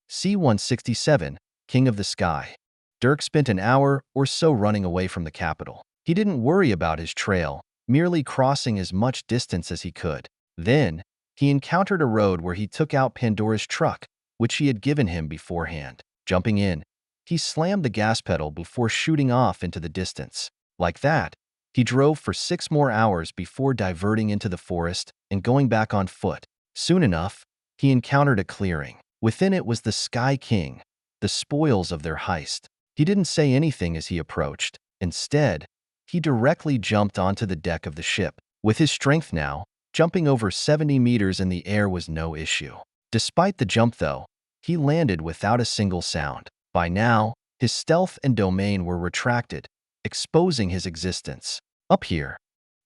C-167, King of the Sky. Dirk spent an hour or so running away from the capital. He didn't worry about his trail, merely crossing as much distance as he could. Then, he encountered a road where he took out Pandora's truck, which she had given him beforehand. Jumping in, he slammed the gas pedal before shooting off into the distance. Like that, he drove for 6 more hours before diverting into the forest and going back on foot. Soon enough, he encountered a clearing. Within it was the Sky King, the spoils of their heist. He didn't say anything as he approached. Instead, he directly jumped onto the deck of the ship. With his strength now, jumping over 70 meters in the air was no issue. Despite the jump, though, he landed without a single sound. By now, his stealth and domain were retracted, exposing his existence. Up here,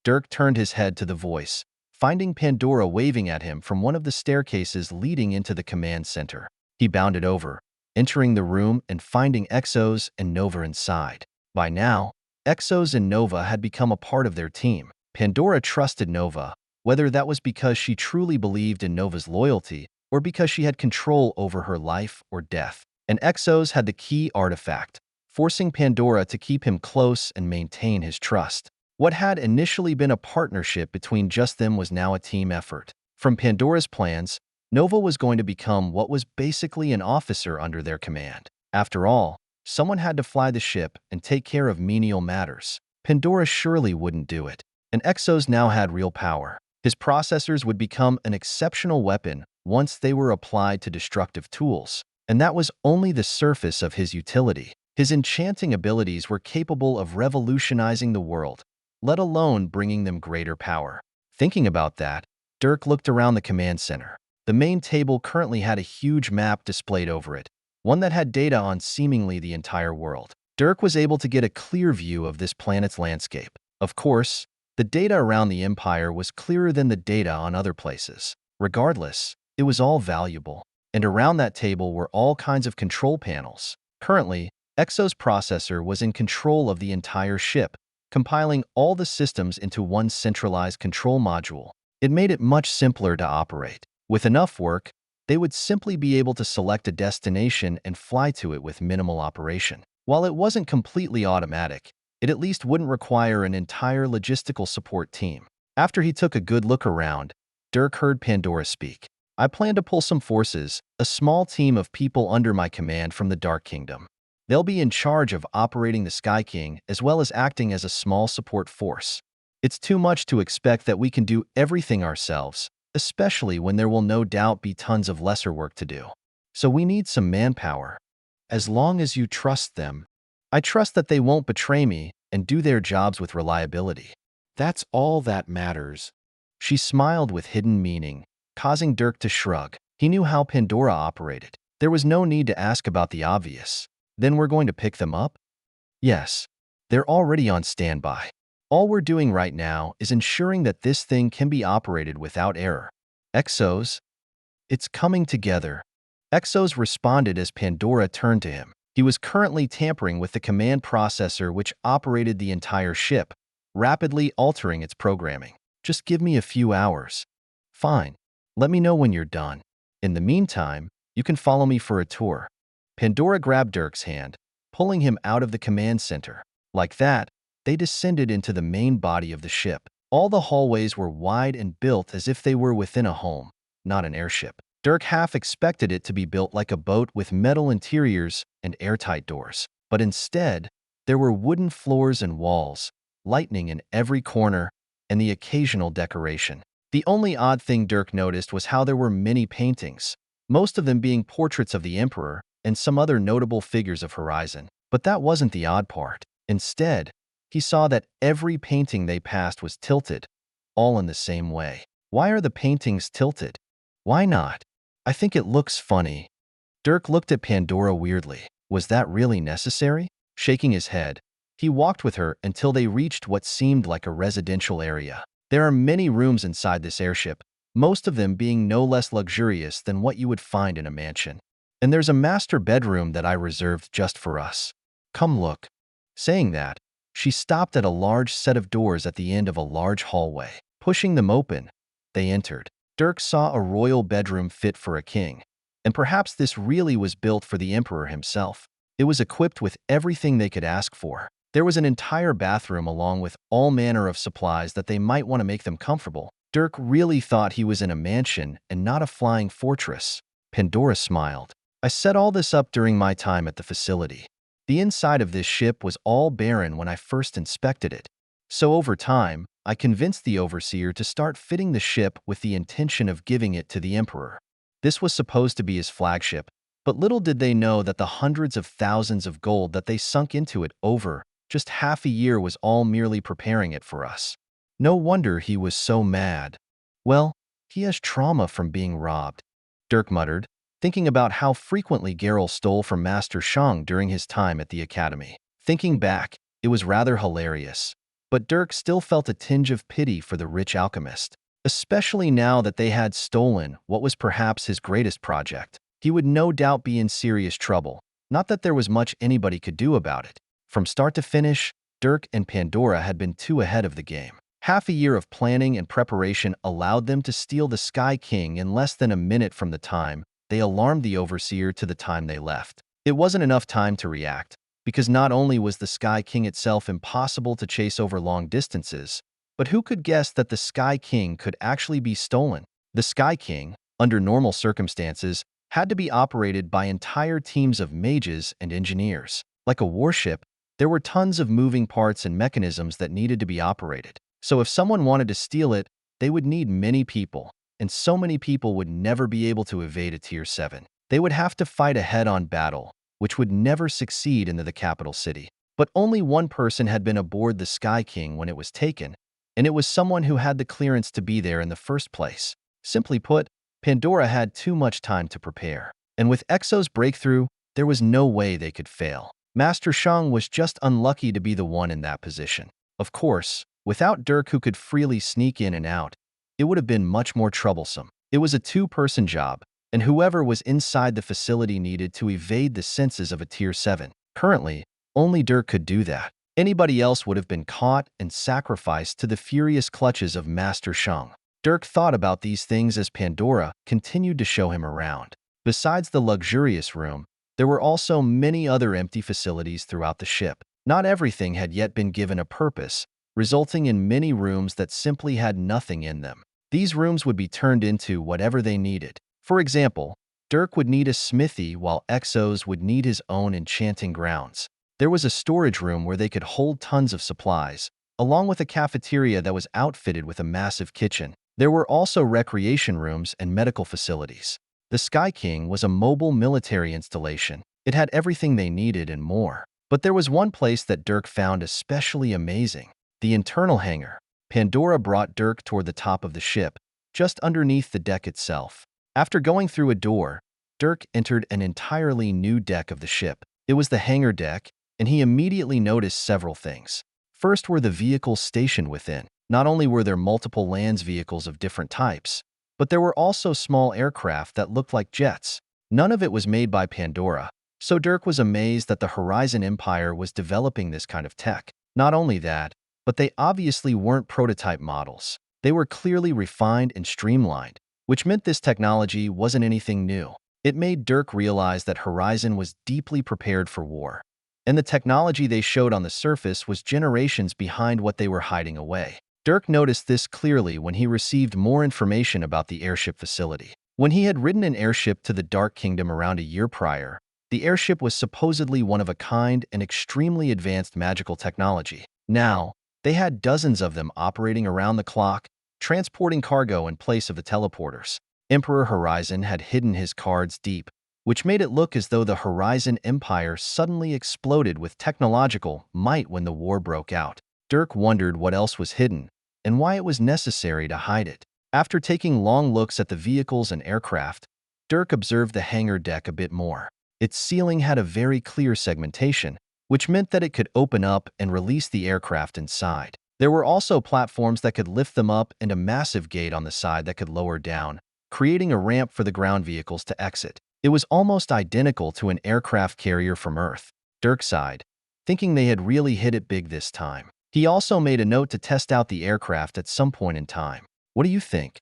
Dirk turned his head to the voice, finding Pandora waving at him from one of the staircases leading into the command center. He bounded over, entering the room and finding Exos and Nova inside. By now, Exos and Nova had become a part of their team. Pandora trusted Nova, whether that was because she truly believed in Nova's loyalty or because she had control over her life or death. And Exos had the key artifact, forcing Pandora to keep him close and maintain his trust. What had initially been a partnership between just them was now a team effort. From Pandora's plans, Nova was going to become what was basically an officer under their command. After all, someone had to fly the ship and take care of menial matters. Pandora surely wouldn't do it. And Exos now had real power. His processors would become an exceptional weapon once they were applied to destructive tools. And that was only the surface of his utility. His enchanting abilities were capable of revolutionizing the world, let alone bringing them greater power. Thinking about that, Dirk looked around the command center. The main table currently had a huge map displayed over it, one that had data on seemingly the entire world. Dirk was able to get a clear view of this planet's landscape. Of course, the data around the Empire was clearer than the data on other places. Regardless, it was all valuable. And around that table were all kinds of control panels. Currently, Exo's processor was in control of the entire ship, compiling all the systems into one centralized control module. It made it much simpler to operate. With enough work, they would simply be able to select a destination and fly to it with minimal operation. While it wasn't completely automatic, it at least wouldn't require an entire logistical support team. After he took a good look around, Dirk heard Pandora speak. I plan to pull some forces, a small team of people under my command from the Dark Kingdom. They'll be in charge of operating the Sky King as well as acting as a small support force. It's too much to expect that we can do everything ourselves, especially when there will no doubt be tons of lesser work to do. So we need some manpower. As long as you trust them, I trust that they won't betray me and do their jobs with reliability. That's all that matters. She smiled with hidden meaning, causing Dirk to shrug. He knew how Pandora operated. There was no need to ask about the obvious. Then we're going to pick them up? Yes, they're already on standby. All we're doing right now is ensuring that this thing can be operated without error. Exos, it's coming together. Exos responded as Pandora turned to him. He was currently tampering with the command processor which operated the entire ship, rapidly altering its programming. Just give me a few hours. Fine. Let me know when you're done. In the meantime, you can follow me for a tour. Pandora grabbed Dirk's hand, pulling him out of the command center. Like that, they descended into the main body of the ship. All the hallways were wide and built as if they were within a home, not an airship. Dirk half expected it to be built like a boat with metal interiors and airtight doors. But instead, there were wooden floors and walls, lightning in every corner, and the occasional decoration. The only odd thing Dirk noticed was how there were many paintings, most of them being portraits of the Emperor and some other notable figures of Horizon. But that wasn't the odd part. Instead, he saw that every painting they passed was tilted, all in the same way. Why are the paintings tilted? Why not? I think it looks funny. Dirk looked at Pandora weirdly. Was that really necessary? Shaking his head, he walked with her until they reached what seemed like a residential area. There are many rooms inside this airship, most of them being no less luxurious than what you would find in a mansion. And there's a master bedroom that I reserved just for us. Come look. Saying that, she stopped at a large set of doors at the end of a large hallway. Pushing them open, they entered. Dirk saw a royal bedroom fit for a king. And perhaps this really was built for the Emperor himself. It was equipped with everything they could ask for. There was an entire bathroom along with all manner of supplies that they might want to make them comfortable. Dirk really thought he was in a mansion and not a flying fortress. Pandora smiled. I set all this up during my time at the facility. The inside of this ship was all barren when I first inspected it. So over time, I convinced the overseer to start fitting the ship with the intention of giving it to the Emperor. This was supposed to be his flagship, but little did they know that the hundreds of thousands of gold that they sunk into it over just half a year was all merely preparing it for us. No wonder he was so mad. Well, he has trauma from being robbed, Dirk muttered, thinking about how frequently Geralt stole from Master Shang during his time at the academy. Thinking back, it was rather hilarious. But Dirk still felt a tinge of pity for the rich alchemist, especially now that they had stolen what was perhaps his greatest project. He would no doubt be in serious trouble, not that there was much anybody could do about it. From start to finish, Dirk and Pandora had been too ahead of the game. Half a year of planning and preparation allowed them to steal the Sky King in less than a minute from the time they alarmed the overseer to the time they left. It wasn't enough time to react, because not only was the Sky King itself impossible to chase over long distances, but who could guess that the Sky King could actually be stolen? The Sky King, under normal circumstances, had to be operated by entire teams of mages and engineers. Like a warship, there were tons of moving parts and mechanisms that needed to be operated. So if someone wanted to steal it, they would need many people, and so many people would never be able to evade a Tier 7. They would have to fight a head-on battle, which would never succeed into the capital city. But only one person had been aboard the Sky King when it was taken, and it was someone who had the clearance to be there in the first place. Simply put, Pandora had too much time to prepare. And with Exo's breakthrough, there was no way they could fail. Master Shang was just unlucky to be the one in that position. Of course, without Dirk who could freely sneak in and out, it would have been much more troublesome. It was a two-person job, and whoever was inside the facility needed to evade the senses of a Tier 7. Currently, only Dirk could do that. Anybody else would have been caught and sacrificed to the furious clutches of Master Shang. Dirk thought about these things as Pandora continued to show him around. Besides the luxurious room, there were also many other empty facilities throughout the ship. Not everything had yet been given a purpose, resulting in many rooms that simply had nothing in them. These rooms would be turned into whatever they needed. For example, Dirk would need a smithy while Exos would need his own enchanting grounds. There was a storage room where they could hold tons of supplies, along with a cafeteria that was outfitted with a massive kitchen. There were also recreation rooms and medical facilities. The Sky King was a mobile military installation. It had everything they needed and more. But there was one place that Dirk found especially amazing: the internal hangar. Pandora brought Dirk toward the top of the ship, just underneath the deck itself. After going through a door, Dirk entered an entirely new deck of the ship. It was the hangar deck, and he immediately noticed several things. First were the vehicles stationed within. Not only were there multiple lands vehicles of different types, but there were also small aircraft that looked like jets. None of it was made by Pandora, so Dirk was amazed that the Horizon Empire was developing this kind of tech. Not only that, but they obviously weren't prototype models. They were clearly refined and streamlined, which meant this technology wasn't anything new. It made Dirk realize that Horizon was deeply prepared for war, and the technology they showed on the surface was generations behind what they were hiding away. Dirk noticed this clearly when he received more information about the airship facility. When he had ridden an airship to the Dark Kingdom around a year prior, the airship was supposedly one of a kind and extremely advanced magical technology. Now, they had dozens of them operating around the clock, transporting cargo in place of the teleporters. Emperor Horizon had hidden his cards deep, which made it look as though the Horizon Empire suddenly exploded with technological might when the war broke out. Dirk wondered what else was hidden, and why it was necessary to hide it. After taking long looks at the vehicles and aircraft, Dirk observed the hangar deck a bit more. Its ceiling had a very clear segmentation, which meant that it could open up and release the aircraft inside. There were also platforms that could lift them up and a massive gate on the side that could lower down, creating a ramp for the ground vehicles to exit. It was almost identical to an aircraft carrier from Earth. Dirk sighed, thinking they had really hit it big this time. He also made a note to test out the aircraft at some point in time. What do you think?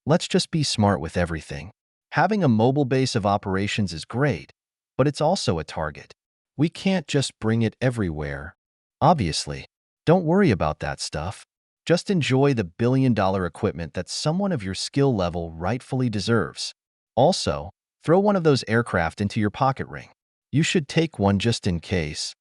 Let's just be smart with everything. Having a mobile base of operations is great, but it's also a target. We can't just bring it everywhere. Obviously, don't worry about that stuff. Just enjoy the billion-dollar equipment that someone of your skill level rightfully deserves. Also, throw one of those aircraft into your pocket ring. You should take one just in case.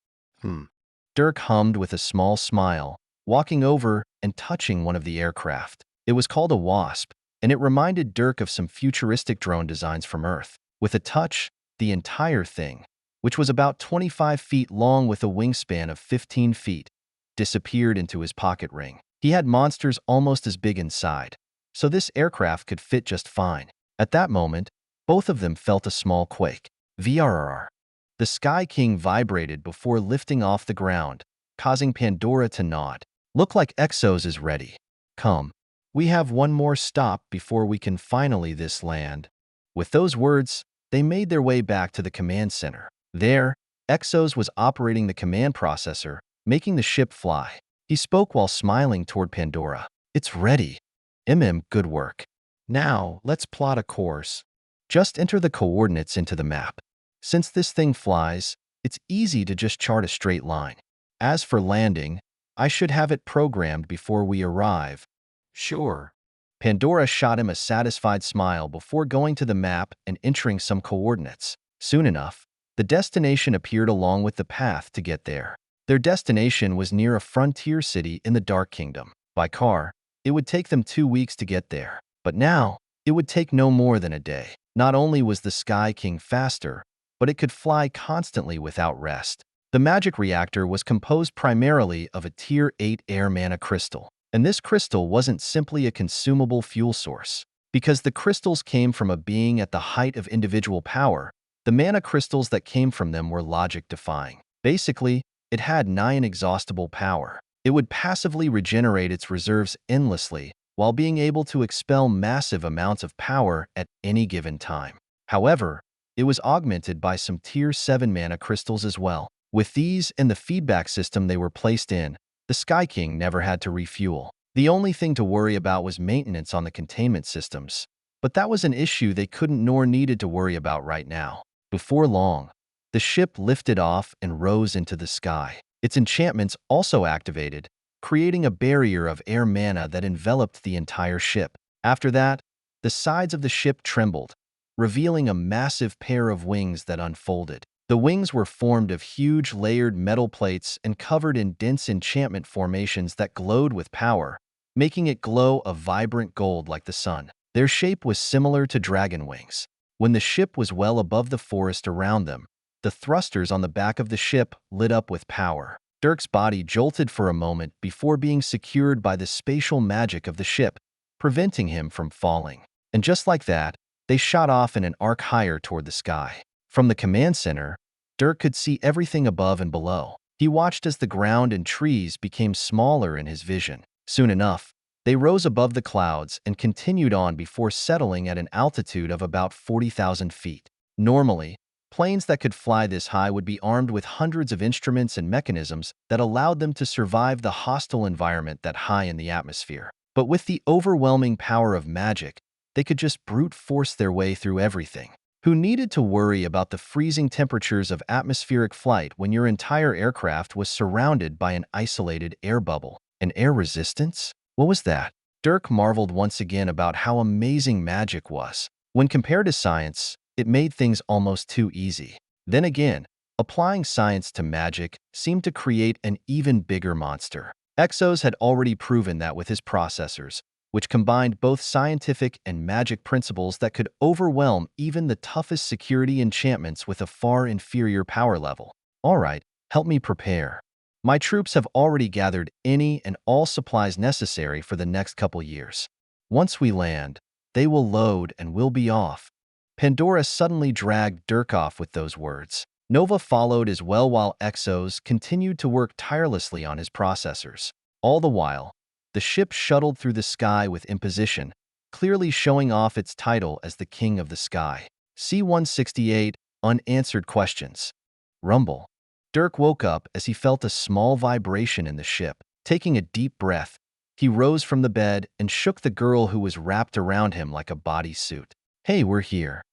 Dirk hummed with a small smile, walking over and touching one of the aircraft. It was called a Wasp, and it reminded Dirk of some futuristic drone designs from Earth. With a touch, the entire thing, which was about 25 feet long with a wingspan of 15 feet, disappeared into his pocket ring. He had monsters almost as big inside, so this aircraft could fit just fine. At that moment, both of them felt a small quake. VRR. The Sky King vibrated before lifting off the ground, causing Pandora to nod. Look like Exos is ready. Come. We have one more stop before we can finally this land. With those words, they made their way back to the command center. There, Exos was operating the command processor, making the ship fly. He spoke while smiling toward Pandora. It's ready. Good work. Now, let's plot a course. Just enter the coordinates into the map. Since this thing flies, it's easy to just chart a straight line. As for landing, I should have it programmed before we arrive. Sure. Pandora shot him a satisfied smile before going to the map and entering some coordinates. Soon enough, the destination appeared along with the path to get there. Their destination was near a frontier city in the Dark Kingdom. By car, it would take them 2 weeks to get there. But now, it would take no more than a day. Not only was the Sky King faster, but it could fly constantly without rest. The magic reactor was composed primarily of a Tier 8 air mana crystal. And this crystal wasn't simply a consumable fuel source. Because the crystals came from a being at the height of individual power, the mana crystals that came from them were logic-defying. Basically, it had nigh inexhaustible power. It would passively regenerate its reserves endlessly, while being able to expel massive amounts of power at any given time. However, it was augmented by some Tier 7 mana crystals as well. With these and the feedback system they were placed in, the Sky King never had to refuel. The only thing to worry about was maintenance on the containment systems. But that was an issue they couldn't nor needed to worry about right now. Before long, the ship lifted off and rose into the sky. Its enchantments also activated, creating a barrier of air mana that enveloped the entire ship. After that, the sides of the ship trembled, revealing a massive pair of wings that unfolded. The wings were formed of huge layered metal plates and covered in dense enchantment formations that glowed with power, making it glow a vibrant gold like the sun. Their shape was similar to dragon wings. When the ship was well above the forest around them, the thrusters on the back of the ship lit up with power. Dirk's body jolted for a moment before being secured by the spatial magic of the ship, preventing him from falling. And just like that, they shot off in an arc higher toward the sky. From the command center, Dirk could see everything above and below. He watched as the ground and trees became smaller in his vision. Soon enough, they rose above the clouds and continued on before settling at an altitude of about 40,000 feet. Normally, planes that could fly this high would be armed with hundreds of instruments and mechanisms that allowed them to survive the hostile environment that high in the atmosphere. But with the overwhelming power of magic, they could just brute force their way through everything. Who needed to worry about the freezing temperatures of atmospheric flight when your entire aircraft was surrounded by an isolated air bubble? An air resistance? What was that? Dirk marveled once again about how amazing magic was. When compared to science, it made things almost too easy. Then again, applying science to magic seemed to create an even bigger monster. Exos had already proven that with his processors, which combined both scientific and magic principles that could overwhelm even the toughest security enchantments with a far inferior power level. All right, help me prepare. My troops have already gathered any and all supplies necessary for the next couple years. Once we land, they will load and we'll be off. Pandora suddenly dragged Dirk off with those words. Nova followed as well while Exos continued to work tirelessly on his processors. All the while, the ship shuttled through the sky with imposition, clearly showing off its title as the King of the Sky. C-168, Unanswered Questions. Rumble. Dirk woke up as he felt a small vibration in the ship. Taking a deep breath, he rose from the bed and shook the girl who was wrapped around him like a bodysuit. Hey, we're here.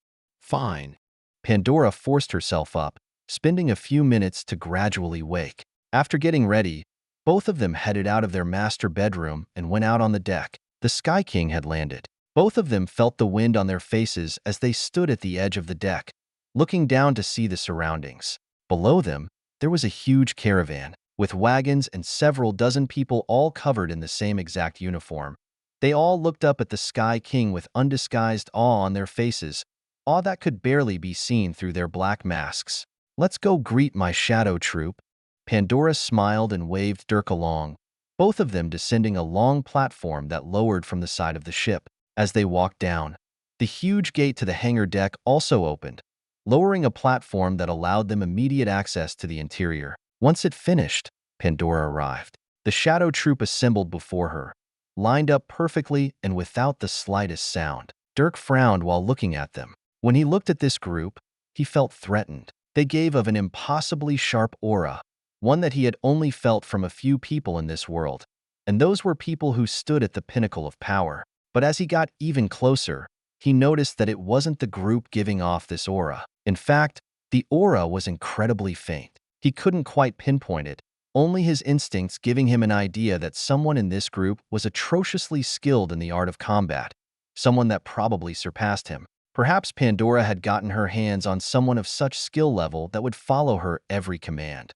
Fine. Pandora forced herself up, spending a few minutes to gradually wake. After getting ready, both of them headed out of their master bedroom and went out on the deck. The Sky King had landed. Both of them felt the wind on their faces as they stood at the edge of the deck, looking down to see the surroundings. Below them, there was a huge caravan, with wagons and several dozen people all covered in the same exact uniform. They all looked up at the Sky King with undisguised awe on their faces, awe that could barely be seen through their black masks. Let's go greet my shadow troop. Pandora smiled and waved Dirk along, both of them descending a long platform that lowered from the side of the ship. As they walked down, the huge gate to the hangar deck also opened, lowering a platform that allowed them immediate access to the interior. Once it finished, Pandora arrived. The shadow troop assembled before her, lined up perfectly and without the slightest sound. Dirk frowned while looking at them. When he looked at this group, he felt threatened. They gave of an impossibly sharp aura, one that he had only felt from a few people in this world, and those were people who stood at the pinnacle of power. But as he got even closer, he noticed that it wasn't the group giving off this aura. In fact, the aura was incredibly faint. He couldn't quite pinpoint it, only his instincts giving him an idea that someone in this group was atrociously skilled in the art of combat, someone that probably surpassed him. Perhaps Pandora had gotten her hands on someone of such skill level that would follow her every command.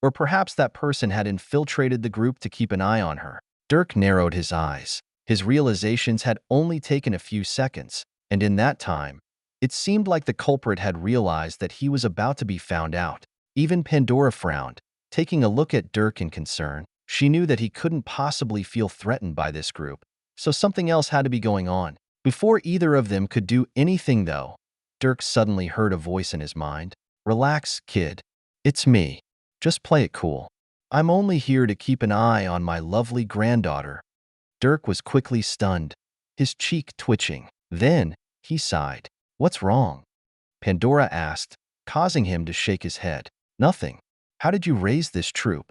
Or perhaps that person had infiltrated the group to keep an eye on her. Dirk narrowed his eyes. His realizations had only taken a few seconds, and in that time, it seemed like the culprit had realized that he was about to be found out. Even Pandora frowned, taking a look at Dirk in concern. She knew that he couldn't possibly feel threatened by this group, so something else had to be going on. Before either of them could do anything, though, Dirk suddenly heard a voice in his mind. "Relax, kid. It's me. Just play it cool. I'm only here to keep an eye on my lovely granddaughter." Dirk was quickly stunned, his cheek twitching. Then, he sighed. "What's wrong?" Pandora asked, causing him to shake his head. "Nothing. How did you raise this troop?"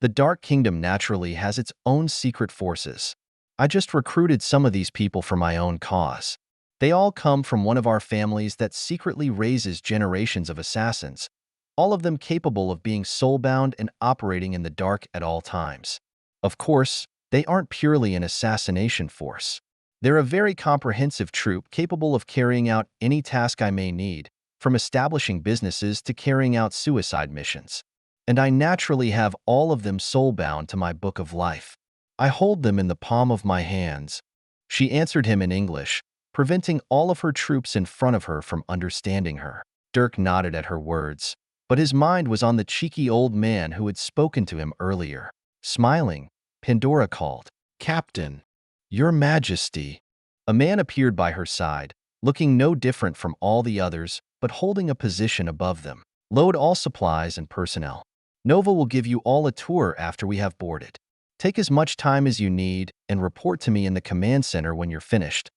"The Dark Kingdom naturally has its own secret forces. I just recruited some of these people for my own cause. They all come from one of our families that secretly raises generations of assassins, all of them capable of being soulbound and operating in the dark at all times. Of course, they aren't purely an assassination force. They're a very comprehensive troop capable of carrying out any task I may need, from establishing businesses to carrying out suicide missions. And I naturally have all of them soulbound to my book of life. I hold them in the palm of my hands." She answered him in English, preventing all of her troops in front of her from understanding her. Dirk nodded at her words, but his mind was on the cheeky old man who had spoken to him earlier. Smiling, Pandora called, "Captain, Your Majesty." A man appeared by her side, looking no different from all the others, but holding a position above them. "Load all supplies and personnel. Nova will give you all a tour after we have boarded. Take as much time as you need and report to me in the command center when you're finished."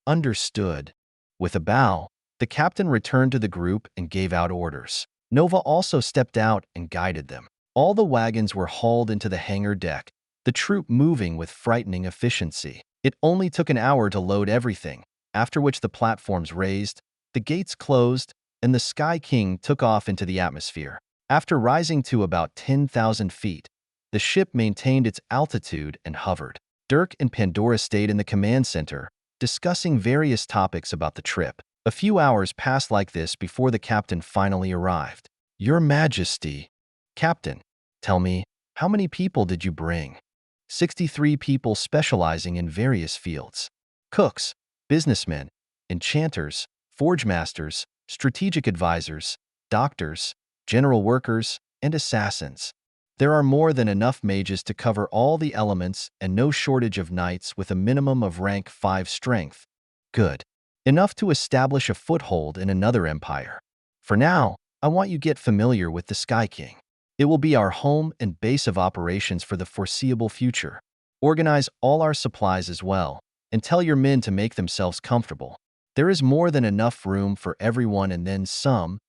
"Understood." With a bow, the captain returned to the group and gave out orders. Nova also stepped out and guided them. All the wagons were hauled into the hangar deck, the troop moving with frightening efficiency. It only took an hour to load everything, after which the platforms raised, the gates closed, and the Sky King took off into the atmosphere. After rising to about 10,000 feet, the ship maintained its altitude and hovered. Dirk and Pandora stayed in the command center, discussing various topics about the trip. A few hours passed like this before the captain finally arrived. "Your Majesty." "Captain, tell me, how many people did you bring?" 63 people specializing in various fields. Cooks, businessmen, enchanters, forge masters, strategic advisors, doctors, general workers, and assassins. There are more than enough mages to cover all the elements and no shortage of knights with a minimum of rank 5 strength. Good. Enough to establish a foothold in another empire. For now, I want you to get familiar with the Sky King. It will be our home and base of operations for the foreseeable future. Organize all our supplies as well, and tell your men to make themselves comfortable. There is more than enough room for everyone and then some.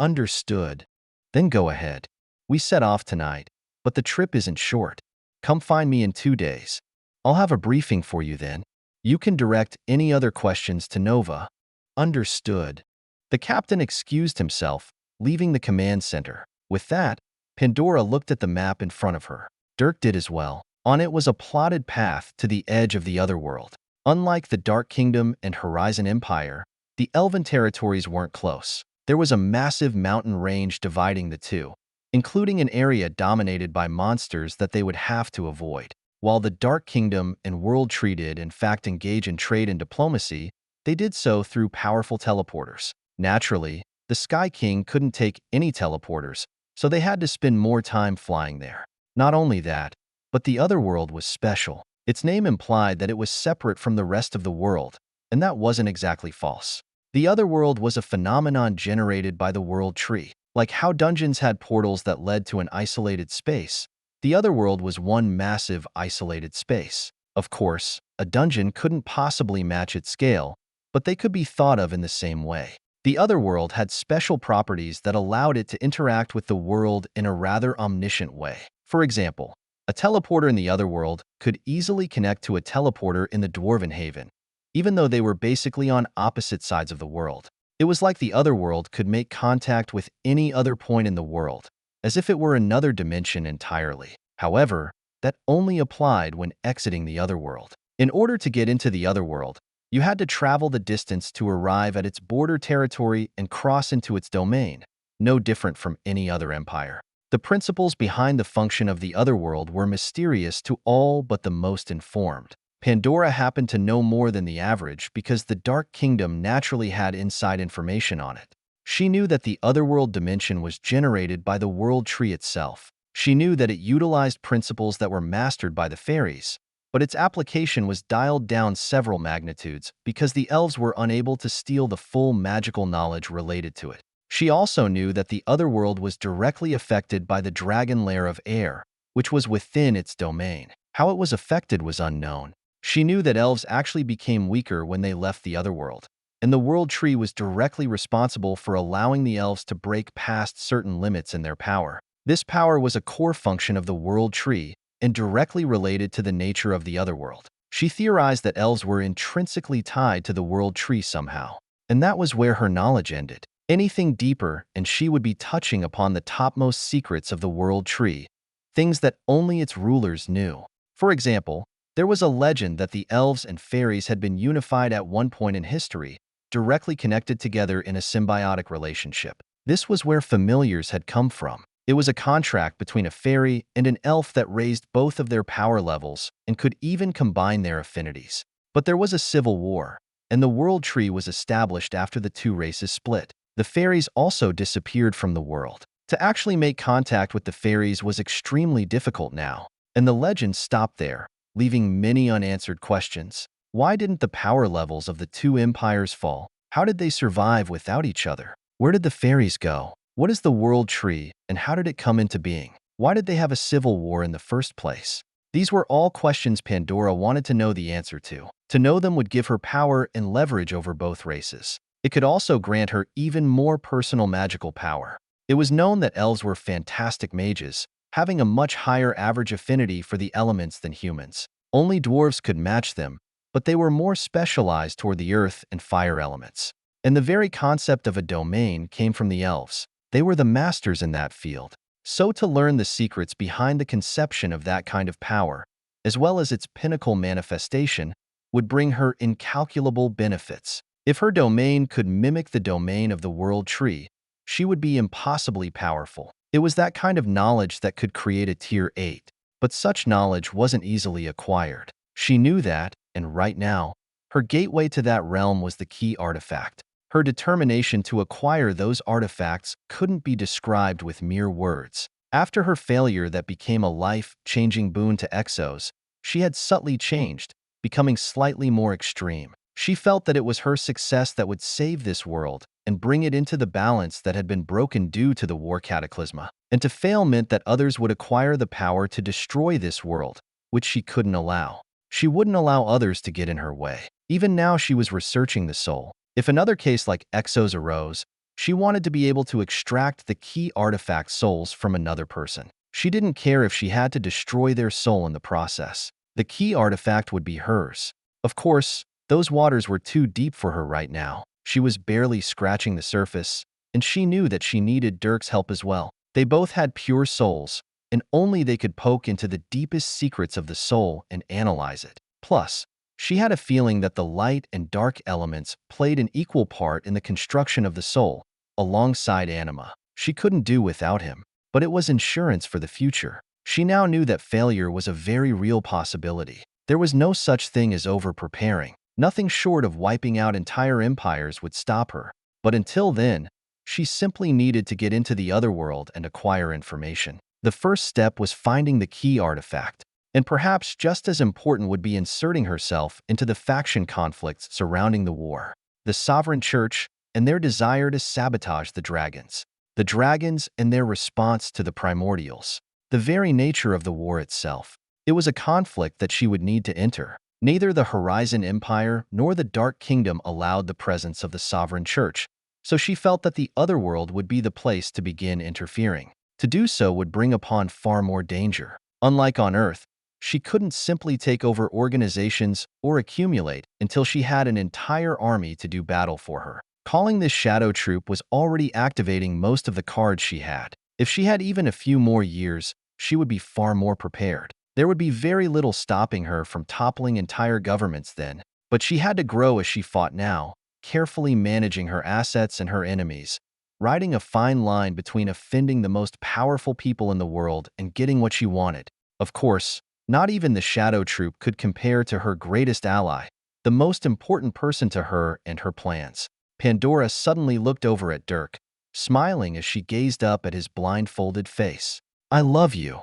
Understood. Then go ahead. We set off tonight, but the trip isn't short. Come find me in 2 days. I'll have a briefing for you then. You can direct any other questions to Nova. Understood. The captain excused himself, leaving the command center. With that, Pandora looked at the map in front of her. Dirk did as well. On it was a plotted path to the edge of the other world. Unlike the Dark Kingdom and Horizon Empire, the Elven territories weren't close. There was a massive mountain range dividing the two, including an area dominated by monsters that they would have to avoid. While the Dark Kingdom and World Tree did in fact engage in trade and diplomacy, they did so through powerful teleporters. Naturally, the Sky King couldn't take any teleporters, so they had to spend more time flying there. Not only that, but the other world was special. Its name implied that it was separate from the rest of the world, and that wasn't exactly false. The other world was a phenomenon generated by the World Tree. Like how dungeons had portals that led to an isolated space, the other world was one massive isolated space. Of course, a dungeon couldn't possibly match its scale, but they could be thought of in the same way. The other world had special properties that allowed it to interact with the world in a rather omniscient way. For example, a teleporter in the other world could easily connect to a teleporter in the Dwarven Haven, even though they were basically on opposite sides of the world. It was like the other world could make contact with any other point in the world, as if it were another dimension entirely. However, that only applied when exiting the other world. In order to get into the other world, you had to travel the distance to arrive at its border territory and cross into its domain, no different from any other empire. The principles behind the function of the other world were mysterious to all but the most informed. Pandora happened to know more than the average because the Dark Kingdom naturally had inside information on it. She knew that the otherworld dimension was generated by the World Tree itself. She knew that it utilized principles that were mastered by the fairies, but its application was dialed down several magnitudes because the elves were unable to steal the full magical knowledge related to it. She also knew that the otherworld was directly affected by the dragon lair of air, which was within its domain. How it was affected was unknown. She knew that elves actually became weaker when they left the otherworld, and the World Tree was directly responsible for allowing the elves to break past certain limits in their power. This power was a core function of the World Tree and directly related to the nature of the otherworld. She theorized that elves were intrinsically tied to the World Tree somehow, and that was where her knowledge ended. Anything deeper, and she would be touching upon the topmost secrets of the World Tree, things that only its rulers knew. For example, there was a legend that the elves and fairies had been unified at one point in history, directly connected together in a symbiotic relationship. This was where familiars had come from. It was a contract between a fairy and an elf that raised both of their power levels and could even combine their affinities. But there was a civil war, and the World Tree was established after the two races split. The fairies also disappeared from the world. To actually make contact with the fairies was extremely difficult now, and the legend stopped there, leaving many unanswered questions. Why didn't the power levels of the two empires fall? How did they survive without each other? Where did the fairies go? What is the World Tree, and how did it come into being? Why did they have a civil war in the first place? These were all questions Pandora wanted to know the answer to. To know them would give her power and leverage over both races. It could also grant her even more personal magical power. It was known that elves were fantastic mages, having a much higher average affinity for the elements than humans. Only dwarves could match them, but they were more specialized toward the earth and fire elements. And the very concept of a domain came from the elves. They were the masters in that field. So to learn the secrets behind the conception of that kind of power, as well as its pinnacle manifestation, would bring her incalculable benefits. If her domain could mimic the domain of the World Tree, she would be impossibly powerful. It was that kind of knowledge that could create a Tier 8, but such knowledge wasn't easily acquired. She knew that, and right now, her gateway to that realm was the key artifact. Her determination to acquire those artifacts couldn't be described with mere words. After her failure that became a life-changing boon to Exos, she had subtly changed, becoming slightly more extreme. She felt that it was her success that would save this world and bring it into the balance that had been broken due to the war cataclysma. And to fail meant that others would acquire the power to destroy this world, which she couldn't allow. She wouldn't allow others to get in her way. Even now she was researching the soul. If another case like Exos arose, she wanted to be able to extract the key artifact souls from another person. She didn't care if she had to destroy their soul in the process. The key artifact would be hers. Of course, those waters were too deep for her right now. She was barely scratching the surface, and she knew that she needed Dirk's help as well. They both had pure souls, and only they could poke into the deepest secrets of the soul and analyze it. Plus, she had a feeling that the light and dark elements played an equal part in the construction of the soul, alongside anima. She couldn't do without him, but it was insurance for the future. She now knew that failure was a very real possibility. There was no such thing as over-preparing. Nothing short of wiping out entire empires would stop her. But until then, she simply needed to get into the other world and acquire information. The first step was finding the key artifact, and perhaps just as important would be inserting herself into the faction conflicts surrounding the war. The Sovereign Church and their desire to sabotage the dragons. The dragons and their response to the primordials. The very nature of the war itself. It was a conflict that she would need to enter. Neither the Horizon Empire nor the Dark Kingdom allowed the presence of the Sovereign Church, so she felt that the Otherworld would be the place to begin interfering. To do so would bring upon far more danger. Unlike on Earth, she couldn't simply take over organizations or accumulate until she had an entire army to do battle for her. Calling this shadow troop was already activating most of the cards she had. If she had even a few more years, she would be far more prepared. There would be very little stopping her from toppling entire governments then, but she had to grow as she fought now, carefully managing her assets and her enemies, riding a fine line between offending the most powerful people in the world and getting what she wanted. Of course, not even the Shadow Troop could compare to her greatest ally, the most important person to her and her plans. Pandora suddenly looked over at Dirk, smiling as she gazed up at his blindfolded face. "I love you."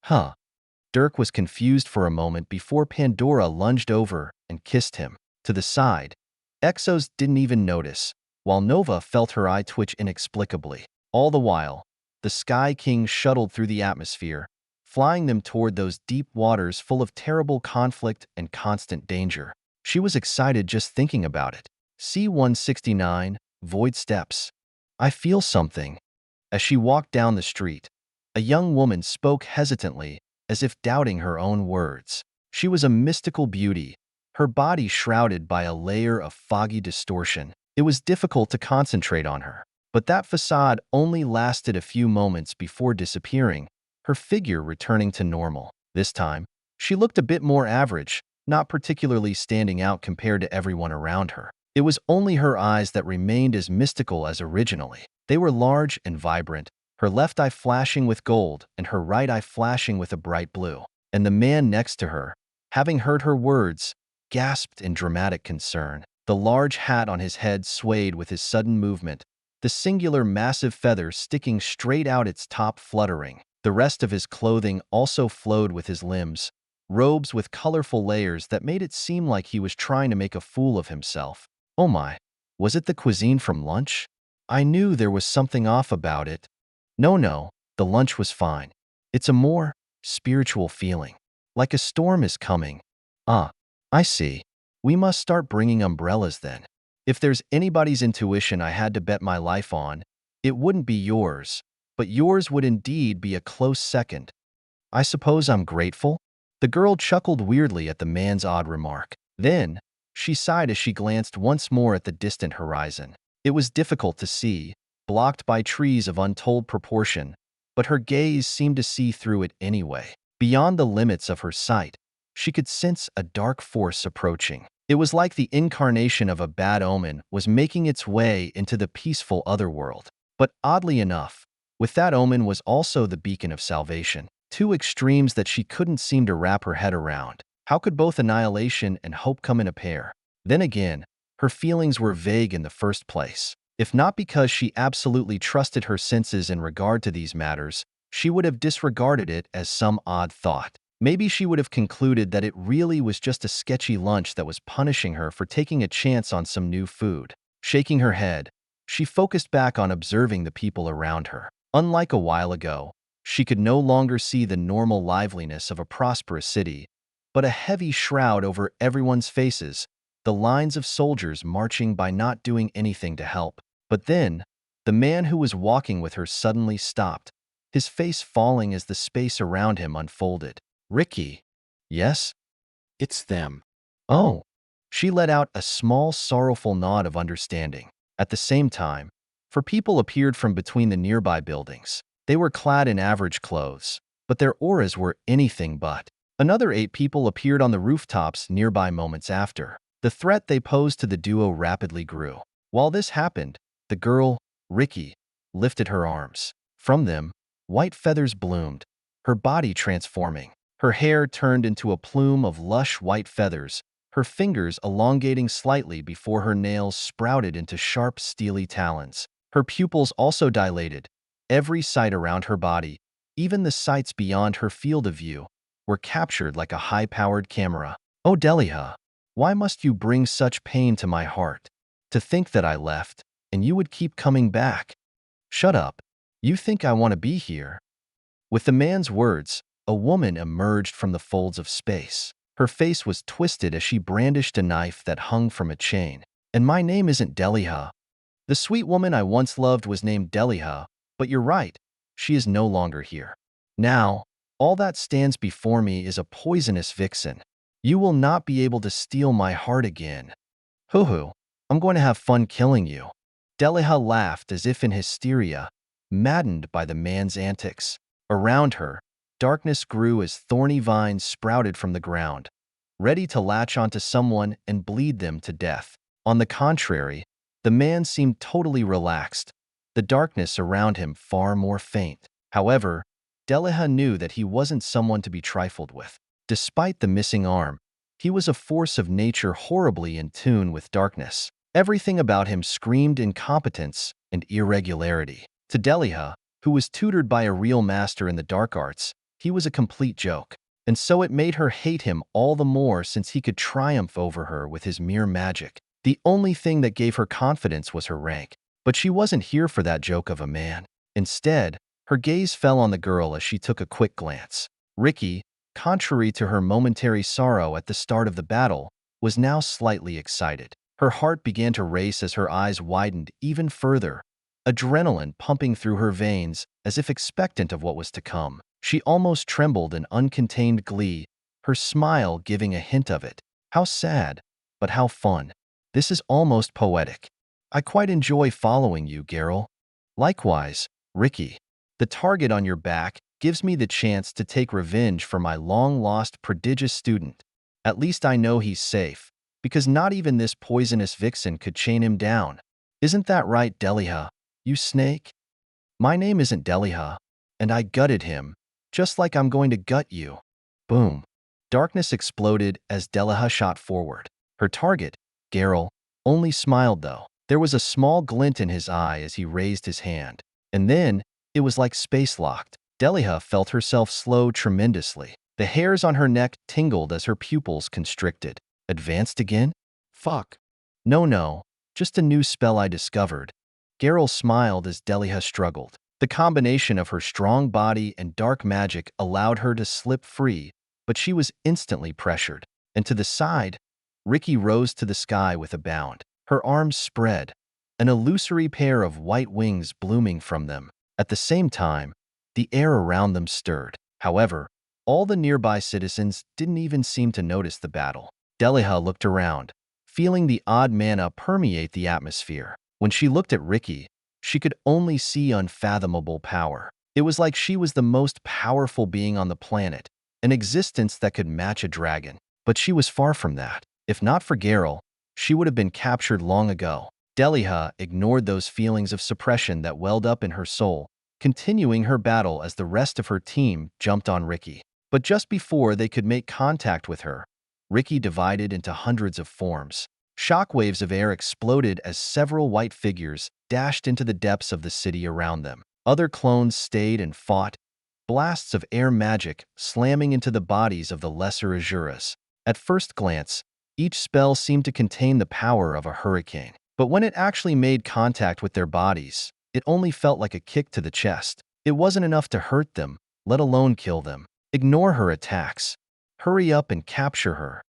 Huh. Dirk was confused for a moment before Pandora lunged over and kissed him. To the side, Exos didn't even notice, while Nova felt her eye twitch inexplicably. All the while, the Sky King shuttled through the atmosphere, flying them toward those deep waters full of terrible conflict and constant danger. She was excited just thinking about it. C-169, Void Steps. "I feel something." As she walked down the street, a young woman spoke hesitantly, as if doubting her own words. She was a mystical beauty, her body shrouded by a layer of foggy distortion. It was difficult to concentrate on her. But that facade only lasted a few moments before disappearing, her figure returning to normal. This time, she looked a bit more average, not particularly standing out compared to everyone around her. It was only her eyes that remained as mystical as originally. They were large and vibrant, her left eye flashing with gold and her right eye flashing with a bright blue. And the man next to her, having heard her words, gasped in dramatic concern. The large hat on his head swayed with his sudden movement, the singular massive feather sticking straight out, its top fluttering. The rest of his clothing also flowed with his limbs, robes with colorful layers that made it seem like he was trying to make a fool of himself. Oh my, was it the cuisine from lunch? I knew there was something off about it. No, the lunch was fine. It's a more spiritual feeling, like a storm is coming. Ah, I see. We must start bringing umbrellas then. If there's anybody's intuition I had to bet my life on, it wouldn't be yours, but yours would indeed be a close second. I suppose I'm grateful?" The girl chuckled weirdly at the man's odd remark. Then, she sighed as she glanced once more at the distant horizon. It was difficult to see, blocked by trees of untold proportion, but her gaze seemed to see through it anyway. Beyond the limits of her sight, she could sense a dark force approaching. It was like the incarnation of a bad omen was making its way into the peaceful otherworld. But oddly enough, with that omen was also the beacon of salvation. Two extremes that she couldn't seem to wrap her head around. How could both annihilation and hope come in a pair? Then again, her feelings were vague in the first place. If not because she absolutely trusted her senses in regard to these matters, she would have disregarded it as some odd thought. Maybe she would have concluded that it really was just a sketchy lunch that was punishing her for taking a chance on some new food. Shaking her head, she focused back on observing the people around her. Unlike a while ago, she could no longer see the normal liveliness of a prosperous city, but a heavy shroud over everyone's faces, the lines of soldiers marching by not doing anything to help. But then, the man who was walking with her suddenly stopped, his face falling as the space around him unfolded. "Ricky." "Yes?" It's them. "Oh." She let out a small, sorrowful nod of understanding. At the same time, four people appeared from between the nearby buildings. They were clad in average clothes, but their auras were anything but. Another 8 people appeared on the rooftops nearby moments after. The threat they posed to the duo rapidly grew. While this happened, the girl, Ricky, lifted her arms. From them, white feathers bloomed, her body transforming. Her hair turned into a plume of lush white feathers, her fingers elongating slightly before her nails sprouted into sharp, steely talons. Her pupils also dilated. Every sight around her body, even the sights beyond her field of view, were captured like a high-powered camera. "Oh, Deliha, why must you bring such pain to my heart? To think that I left, and you would keep coming back. Shut up. You think I want to be here?" With the man's words, a woman emerged from the folds of space. Her face was twisted as she brandished a knife that hung from a chain. "And my name isn't Deliha. The sweet woman I once loved was named Deliha, but you're right, she is no longer here. Now, all that stands before me is a poisonous vixen. You will not be able to steal my heart again. Hoo-hoo, I'm going to have fun killing you." Deliha laughed as if in hysteria, maddened by the man's antics. Around her, darkness grew as thorny vines sprouted from the ground, ready to latch onto someone and bleed them to death. On the contrary, the man seemed totally relaxed, the darkness around him far more faint. However, Deliha knew that he wasn't someone to be trifled with. Despite the missing arm, he was a force of nature horribly in tune with darkness. Everything about him screamed incompetence and irregularity. To Deliha, who was tutored by a real master in the dark arts, he was a complete joke. And so it made her hate him all the more since he could triumph over her with his mere magic. The only thing that gave her confidence was her rank. But she wasn't here for that joke of a man. Instead, her gaze fell on the girl as she took a quick glance. Ricky, contrary to her momentary sorrow at the start of the battle, was now slightly excited. Her heart began to race as her eyes widened even further, adrenaline pumping through her veins as if expectant of what was to come. She almost trembled in uncontained glee, her smile giving a hint of it. How sad, but how fun. This is almost poetic. I quite enjoy following you, Geralt. Likewise, Ricky. The target on your back gives me the chance to take revenge for my long-lost prodigious student. At least I know he's safe, because not even this poisonous vixen could chain him down. Isn't that right, Deliha, you snake? My name isn't Deliha, and I gutted him, just like I'm going to gut you. Boom. Darkness exploded as Deliha shot forward. Her target, Geralt, only smiled though. There was a small glint in his eye as he raised his hand. And then, it was like space-locked. Deliha felt herself slow tremendously. The hairs on her neck tingled as her pupils constricted. Advanced again? Fuck. No, just a new spell I discovered. Geralt smiled as Deliha struggled. The combination of her strong body and dark magic allowed her to slip free, but she was instantly pressured. And to the side, Ricky rose to the sky with a bound. Her arms spread, an illusory pair of white wings blooming from them. At the same time, the air around them stirred. However, all the nearby citizens didn't even seem to notice the battle. Deliha looked around, feeling the odd mana permeate the atmosphere. When she looked at Ricky, she could only see unfathomable power. It was like she was the most powerful being on the planet, an existence that could match a dragon. But she was far from that. If not for Geralt, she would have been captured long ago. Deliha ignored those feelings of suppression that welled up in her soul, continuing her battle as the rest of her team jumped on Ricky. But just before they could make contact with her, Ricky divided into hundreds of forms. Shockwaves of air exploded as several white figures dashed into the depths of the city around them. Other clones stayed and fought, blasts of air magic slamming into the bodies of the lesser Azuras. At first glance, each spell seemed to contain the power of a hurricane. But when it actually made contact with their bodies, it only felt like a kick to the chest. It wasn't enough to hurt them, let alone kill them. Ignore her attacks. Hurry up and capture her.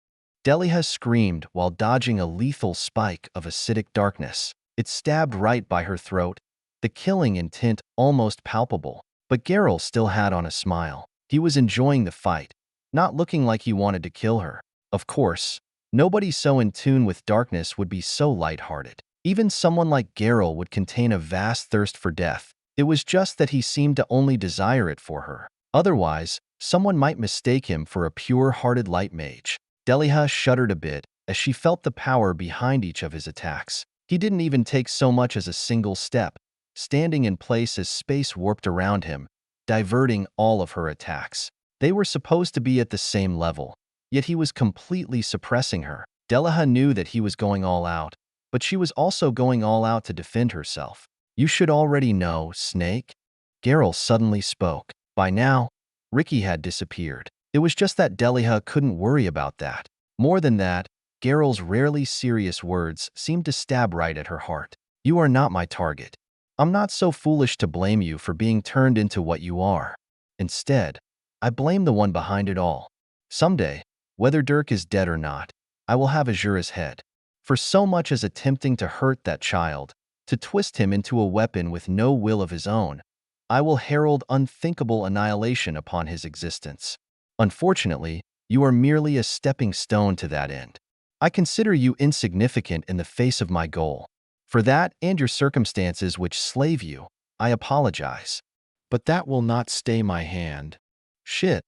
Deliha screamed while dodging a lethal spike of acidic darkness. It stabbed right by her throat, the killing intent almost palpable. But Geralt still had on a smile. He was enjoying the fight, not looking like he wanted to kill her. Of course, Nobody so in tune with darkness would be so lighthearted. Even someone like Geralt would contain a vast thirst for death. It was just that he seemed to only desire it for her. Otherwise, someone might mistake him for a pure-hearted light mage. Deliha shuddered a bit as she felt the power behind each of his attacks. He didn't even take so much as a single step, standing in place as space warped around him, diverting all of her attacks. They were supposed to be at the same level, yet he was completely suppressing her. Deliha knew that he was going all out, but she was also going all out to defend herself. "You should already know, Snake." Geralt suddenly spoke. By now, Ricky had disappeared. It was just that Deliha couldn't worry about that. More than that, Geralt's rarely serious words seemed to stab right at her heart. "You are not my target. I'm not so foolish to blame you for being turned into what you are. Instead, I blame the one behind it all. Someday, whether Dirk is dead or not, I will have Azura's head. For so much as attempting to hurt that child, to twist him into a weapon with no will of his own, I will herald unthinkable annihilation upon his existence. Unfortunately, you are merely a stepping stone to that end. I consider you insignificant in the face of my goal. For that and your circumstances which slave you, I apologize. But that will not stay my hand." "Shit,"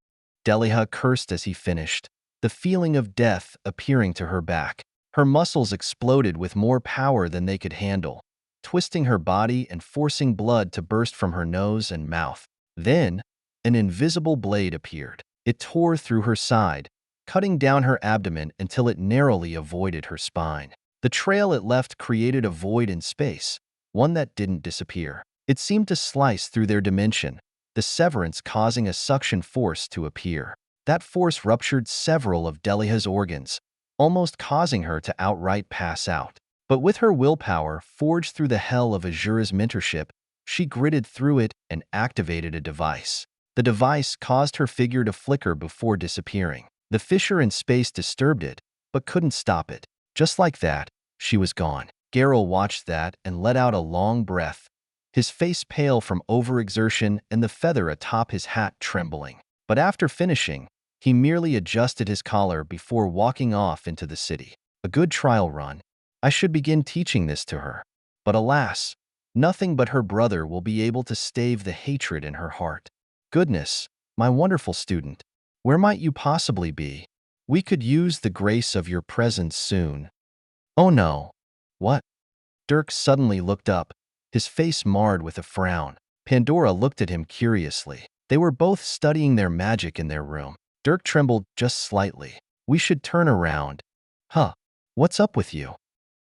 Deliha cursed as he finished, the feeling of death appearing to her back. Her muscles exploded with more power than they could handle, twisting her body and forcing blood to burst from her nose and mouth. Then, an invisible blade appeared. It tore through her side, cutting down her abdomen until it narrowly avoided her spine. The trail it left created a void in space, one that didn't disappear. It seemed to slice through their dimension, the severance causing a suction force to appear. That force ruptured several of Deliha's organs, almost causing her to outright pass out. But with her willpower forged through the hell of Azura's mentorship, she gritted through it and activated a device. The device caused her figure to flicker before disappearing. The fissure in space disturbed it, but couldn't stop it. Just like that, she was gone. Geralt watched that and let out a long breath, his face pale from overexertion and the feather atop his hat trembling. But after finishing, he merely adjusted his collar before walking off into the city. A good trial run. I should begin teaching this to her. But alas, nothing but her brother will be able to stave the hatred in her heart. Goodness, my wonderful student, where might you possibly be? We could use the grace of your presence soon. Oh no. What? Dirk suddenly looked up, his face marred with a frown. Pandora looked at him curiously. They were both studying their magic in their room. Dirk trembled just slightly. "We should turn around." "Huh, what's up with you?"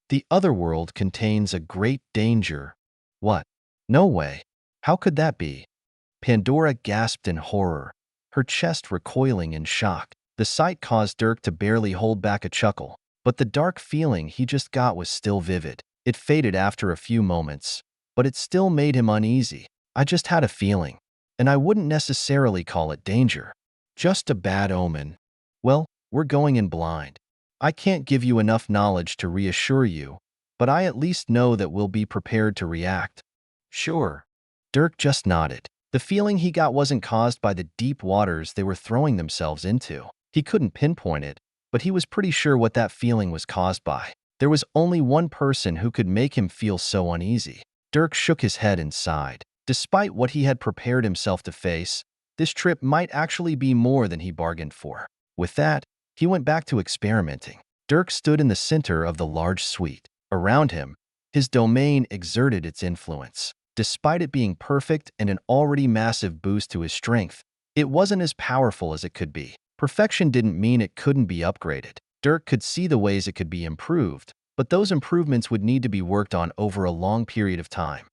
"The other world contains a great danger." "What? No way. How could that be?" Pandora gasped in horror, her chest recoiling in shock. The sight caused Dirk to barely hold back a chuckle, but the dark feeling he just got was still vivid. It faded after a few moments, but it still made him uneasy. "I just had a feeling, and I wouldn't necessarily call it danger. Just a bad omen." "Well, we're going in blind. I can't give you enough knowledge to reassure you, but I at least know that we'll be prepared to react." "Sure." Dirk just nodded. The feeling he got wasn't caused by the deep waters they were throwing themselves into. He couldn't pinpoint it, but he was pretty sure what that feeling was caused by. There was only one person who could make him feel so uneasy. Dirk shook his head and sighed. Despite what he had prepared himself to face, this trip might actually be more than he bargained for. With that, he went back to experimenting. Dirk stood in the center of the large suite. Around him, his domain exerted its influence. Despite it being perfect and an already massive boost to his strength, it wasn't as powerful as it could be. Perfection didn't mean it couldn't be upgraded. Dirk could see the ways it could be improved, but those improvements would need to be worked on over a long period of time.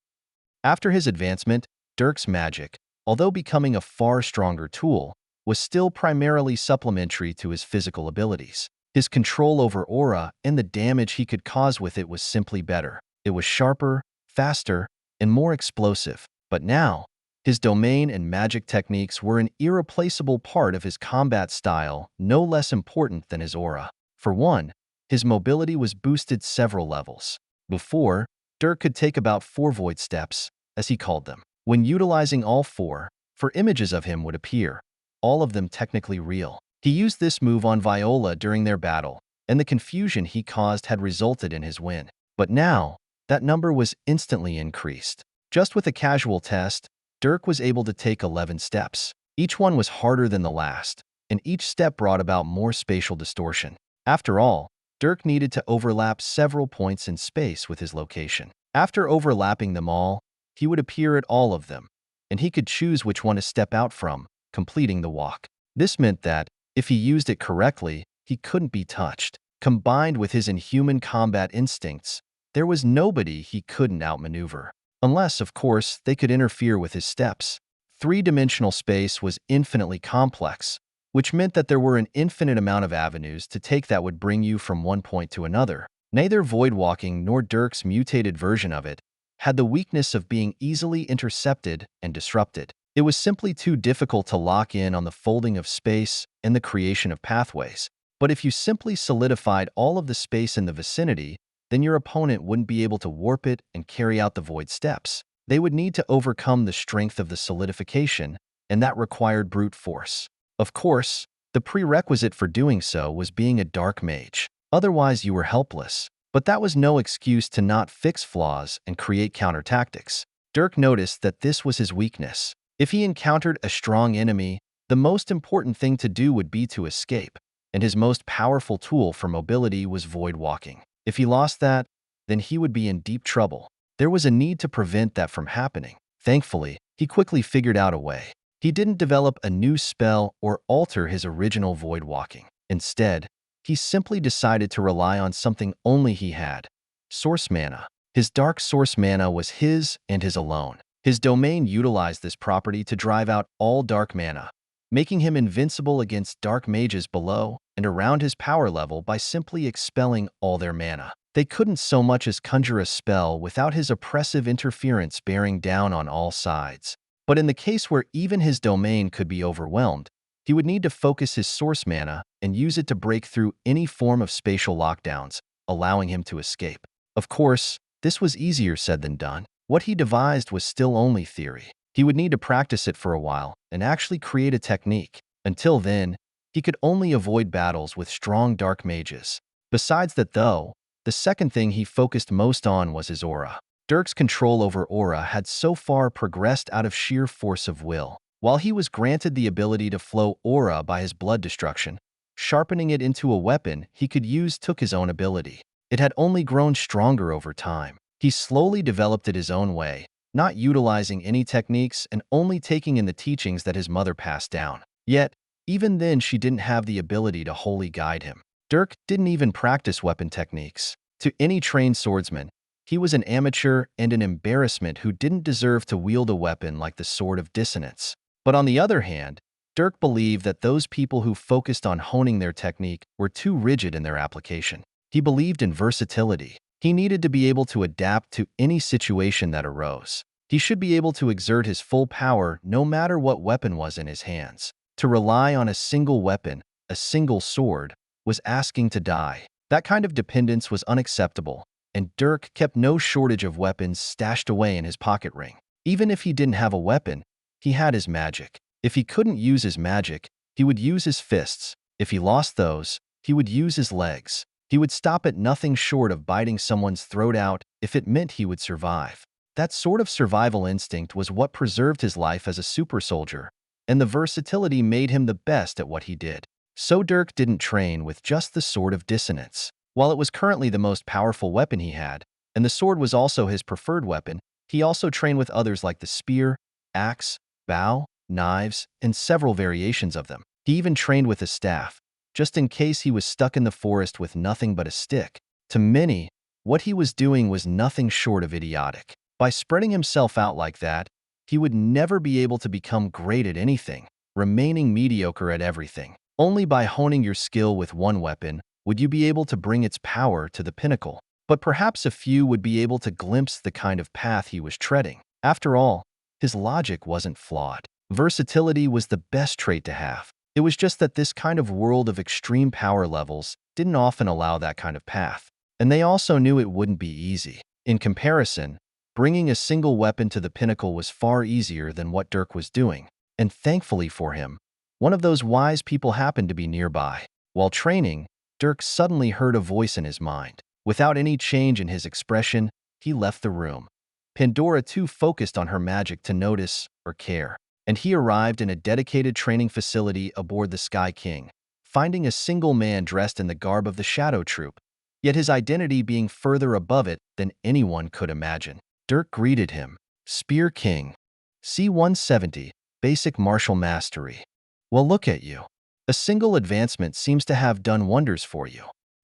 After his advancement, Dirk's magic, although becoming a far stronger tool, was still primarily supplementary to his physical abilities. His control over aura and the damage he could cause with it was simply better. It was sharper, faster, and more explosive. But now, his domain and magic techniques were an irreplaceable part of his combat style, no less important than his aura. For one, his mobility was boosted several levels. Before, Dirk could take about 4 void steps, as he called them. When utilizing all 4, images of him would appear, all of them technically real. He used this move on Viola during their battle, and the confusion he caused had resulted in his win. But now, that number was instantly increased. Just with a casual test, Dirk was able to take 11 steps. Each one was harder than the last, and each step brought about more spatial distortion. After all, Dirk needed to overlap several points in space with his location. After overlapping them all, he would appear at all of them, and he could choose which one to step out from, completing the walk. This meant that, if he used it correctly, he couldn't be touched. Combined with his inhuman combat instincts, there was nobody he couldn't outmaneuver. Unless, of course, they could interfere with his steps. Three-dimensional space was infinitely complex, which meant that there were an infinite amount of avenues to take that would bring you from one point to another. Neither void walking nor Dirk's mutated version of it had the weakness of being easily intercepted and disrupted. It was simply too difficult to lock in on the folding of space and the creation of pathways. But if you simply solidified all of the space in the vicinity, then your opponent wouldn't be able to warp it and carry out the void steps. They would need to overcome the strength of the solidification, and that required brute force. Of course, the prerequisite for doing so was being a dark mage. Otherwise, you were helpless. But that was no excuse to not fix flaws and create countertactics. Dirk noticed that this was his weakness. If he encountered a strong enemy, the most important thing to do would be to escape, and his most powerful tool for mobility was void walking. If he lost that, then he would be in deep trouble. There was a need to prevent that from happening. Thankfully, he quickly figured out a way. He didn't develop a new spell or alter his original void walking. Instead, he simply decided to rely on something only he had: source mana. His dark source mana was his and his alone. His domain utilized this property to drive out all dark mana, making him invincible against dark mages below and around his power level by simply expelling all their mana. They couldn't so much as conjure a spell without his oppressive interference bearing down on all sides. But in the case where even his domain could be overwhelmed, he would need to focus his source mana and use it to break through any form of spatial lockdowns, allowing him to escape. Of course, this was easier said than done. What he devised was still only theory. He would need to practice it for a while and actually create a technique. Until then, he could only avoid battles with strong dark mages. Besides that though, the second thing he focused most on was his aura. Dirk's control over aura had so far progressed out of sheer force of will. While he was granted the ability to flow aura by his blood destruction, sharpening it into a weapon he could use took his own ability. It had only grown stronger over time. He slowly developed it his own way, not utilizing any techniques and only taking in the teachings that his mother passed down. Yet, even then she didn't have the ability to wholly guide him. Dirk didn't even practice weapon techniques. To any trained swordsman, he was an amateur and an embarrassment who didn't deserve to wield a weapon like the Sword of Dissonance. But on the other hand, Dirk believed that those people who focused on honing their technique were too rigid in their application. He believed in versatility. He needed to be able to adapt to any situation that arose. He should be able to exert his full power no matter what weapon was in his hands. To rely on a single weapon, a single sword, was asking to die. That kind of dependence was unacceptable, and Dirk kept no shortage of weapons stashed away in his pocket ring. Even if he didn't have a weapon, he had his magic. If he couldn't use his magic, he would use his fists. If he lost those, he would use his legs. He would stop at nothing short of biting someone's throat out if it meant he would survive. That sort of survival instinct was what preserved his life as a super soldier, and the versatility made him the best at what he did. So Dirk didn't train with just the Sword of Dissonance. While it was currently the most powerful weapon he had, and the sword was also his preferred weapon, he also trained with others like the spear, axe, bow, knives, and several variations of them. He even trained with a staff, just in case he was stuck in the forest with nothing but a stick. To many, what he was doing was nothing short of idiotic. By spreading himself out like that, he would never be able to become great at anything, remaining mediocre at everything. Only by honing your skill with one weapon would you be able to bring its power to the pinnacle. But perhaps a few would be able to glimpse the kind of path he was treading. After all, his logic wasn't flawed. Versatility was the best trait to have. It was just that this kind of world of extreme power levels didn't often allow that kind of path. And they also knew it wouldn't be easy. In comparison, bringing a single weapon to the pinnacle was far easier than what Dirk was doing. And thankfully for him, one of those wise people happened to be nearby. While training, Dirk suddenly heard a voice in his mind. Without any change in his expression, he left the room. Pandora too focused on her magic to notice or care, and he arrived in a dedicated training facility aboard the Sky King, finding a single man dressed in the garb of the Shadow Troop, yet his identity being further above it than anyone could imagine. Dirk greeted him. Spear King. C-170, Basic Martial Mastery. Well, look at you. A single advancement seems to have done wonders for you.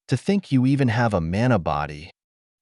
To think you even have a mana body.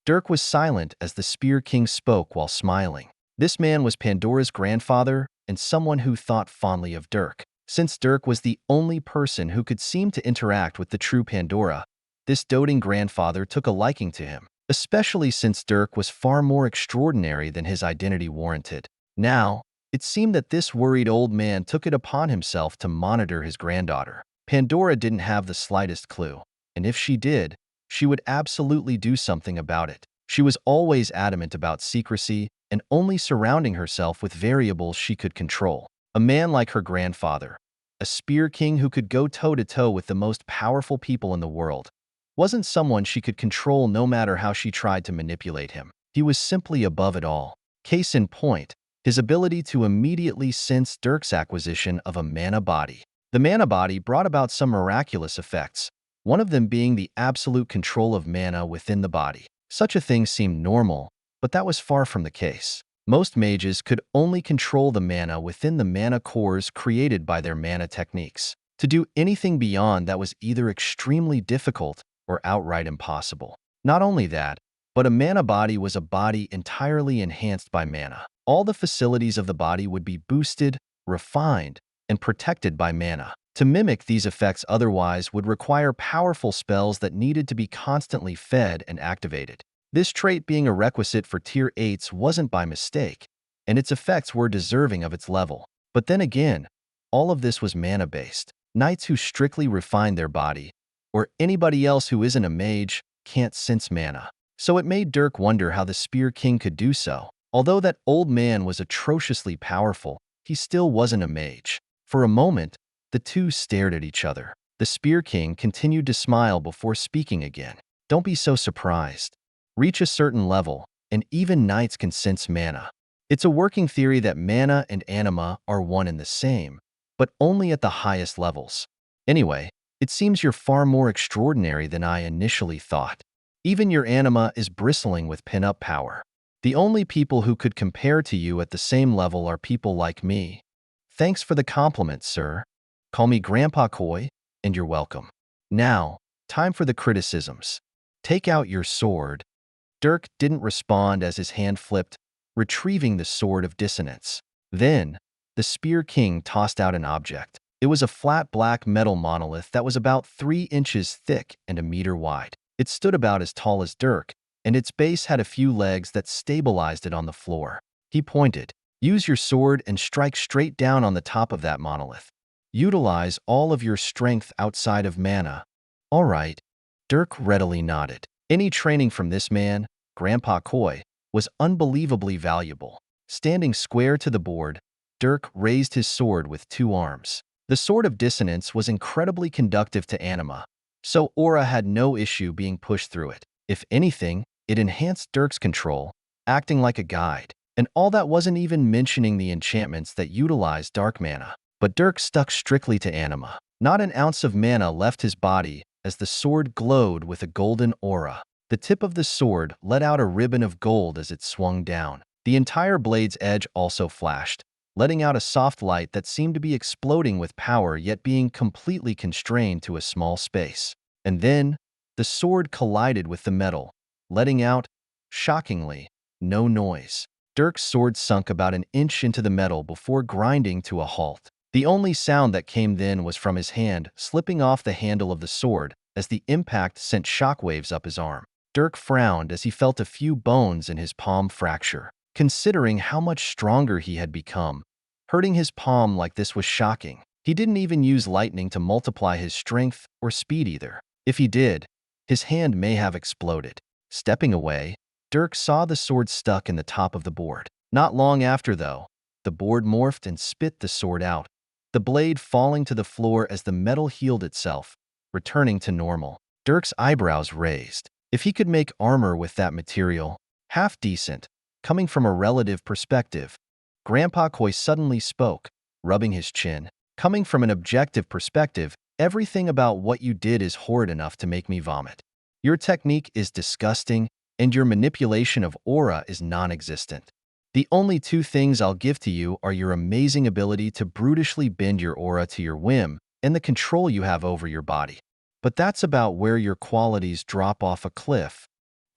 Dirk was silent as the Spear King spoke while smiling. This man was Pandora's grandfather and someone who thought fondly of Dirk. Since Dirk was the only person who could seem to interact with the true Pandora, this doting grandfather took a liking to him, especially since Dirk was far more extraordinary than his identity warranted. Now, it seemed that this worried old man took it upon himself to monitor his granddaughter. Pandora didn't have the slightest clue, and if she did, she would absolutely do something about it. She was always adamant about secrecy and only surrounding herself with variables she could control. A man like her grandfather, a Spear King who could go toe-to-toe with the most powerful people in the world, wasn't someone she could control no matter how she tried to manipulate him. He was simply above it all. Case in point, his ability to immediately sense Dirk's acquisition of a mana body. The mana body brought about some miraculous effects, one of them being the absolute control of mana within the body. Such a thing seemed normal, but that was far from the case. Most mages could only control the mana within the mana cores created by their mana techniques. To do anything beyond that was either extremely difficult or outright impossible. Not only that, but a mana body was a body entirely enhanced by mana. All the facilities of the body would be boosted, refined, and protected by mana. To mimic these effects otherwise would require powerful spells that needed to be constantly fed and activated. This trait being a requisite for Tier 8s wasn't by mistake, and its effects were deserving of its level. But then again, all of this was mana-based. Knights who strictly refine their body, or anybody else who isn't a mage, can't sense mana. So it made Dirk wonder how the Spear King could do so. Although that old man was atrociously powerful, he still wasn't a mage. For a moment, the two stared at each other. The Spear King continued to smile before speaking again. Don't be so surprised. Reach a certain level, and even knights can sense mana. It's a working theory that mana and anima are one and the same, but only at the highest levels. Anyway, it seems you're far more extraordinary than I initially thought. Even your anima is bristling with pin-up power. The only people who could compare to you at the same level are people like me. Thanks for the compliment, sir. Call me Grandpa Koi, and you're welcome. Now, time for the criticisms. Take out your sword. Dirk didn't respond as his hand flipped, retrieving the Sword of Dissonance. Then, the Spear King tossed out an object. It was a flat black metal monolith that was about 3 inches thick and a meter wide. It stood about as tall as Dirk, and its base had a few legs that stabilized it on the floor. He pointed. Use your sword and strike straight down on the top of that monolith. Utilize all of your strength outside of mana. All right. Dirk readily nodded. Any training from this man, Grandpa Koi, was unbelievably valuable. Standing square to the board, Dirk raised his sword with 2 arms. The Sword of Dissonance was incredibly conductive to anima, so aura had no issue being pushed through it. If anything, it enhanced Dirk's control, acting like a guide. And all that wasn't even mentioning the enchantments that utilized dark mana. But Dirk stuck strictly to anima. Not an ounce of mana left his body as the sword glowed with a golden aura. The tip of the sword let out a ribbon of gold as it swung down. The entire blade's edge also flashed, letting out a soft light that seemed to be exploding with power yet being completely constrained to a small space. And then, the sword collided with the metal, letting out, shockingly, no noise. Dirk's sword sunk about an inch into the metal before grinding to a halt. The only sound that came then was from his hand slipping off the handle of the sword as the impact sent shockwaves up his arm. Dirk frowned as he felt a few bones in his palm fracture. Considering how much stronger he had become, hurting his palm like this was shocking. He didn't even use lightning to multiply his strength or speed either. If he did, his hand may have exploded. Stepping away, Dirk saw the sword stuck in the top of the board. Not long after, though, the board morphed and spit the sword out, the blade falling to the floor as the metal healed itself, returning to normal. Dirk's eyebrows raised. If he could make armor with that material, half decent, coming from a relative perspective, Grandpa Koi suddenly spoke, rubbing his chin. Coming from an objective perspective, everything about what you did is horrid enough to make me vomit. Your technique is disgusting, and your manipulation of aura is non-existent. The only two things I'll give to you are your amazing ability to brutishly bend your aura to your whim and the control you have over your body. But that's about where your qualities drop off a cliff.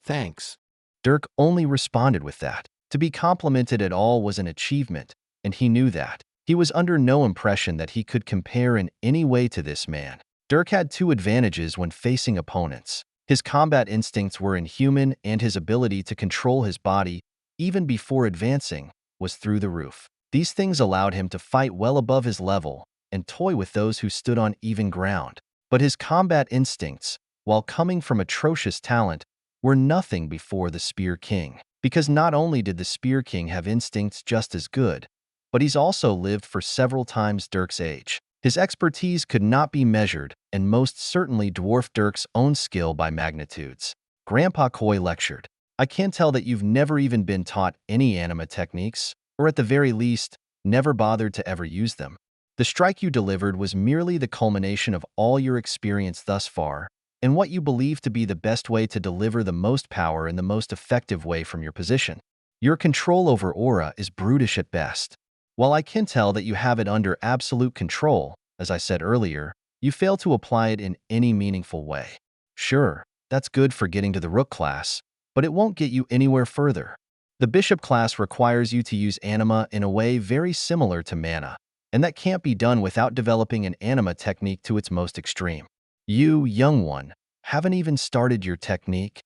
Thanks. Dirk only responded with that. To be complimented at all was an achievement, and he knew that. He was under no impression that he could compare in any way to this man. Dirk had two advantages when facing opponents. His combat instincts were inhuman, and his ability to control his body, even before advancing, was through the roof. These things allowed him to fight well above his level and toy with those who stood on even ground. But his combat instincts, while coming from atrocious talent, were nothing before the Spear King. Because not only did the Spear King have instincts just as good, but he's also lived for several times Dirk's age. His expertise could not be measured and most certainly dwarfed Dirk's own skill by magnitudes. Grandpa Koi lectured, "I can tell that you've never even been taught any anima techniques, or at the very least, never bothered to ever use them. The strike you delivered was merely the culmination of all your experience thus far, and what you believe to be the best way to deliver the most power in the most effective way from your position. Your control over aura is brutish at best. While I can tell that you have it under absolute control, as I said earlier, you fail to apply it in any meaningful way. Sure, that's good for getting to the Rook class, but it won't get you anywhere further. The Bishop class requires you to use anima in a way very similar to mana, and that can't be done without developing an anima technique to its most extreme. You, young one, haven't even started your technique?"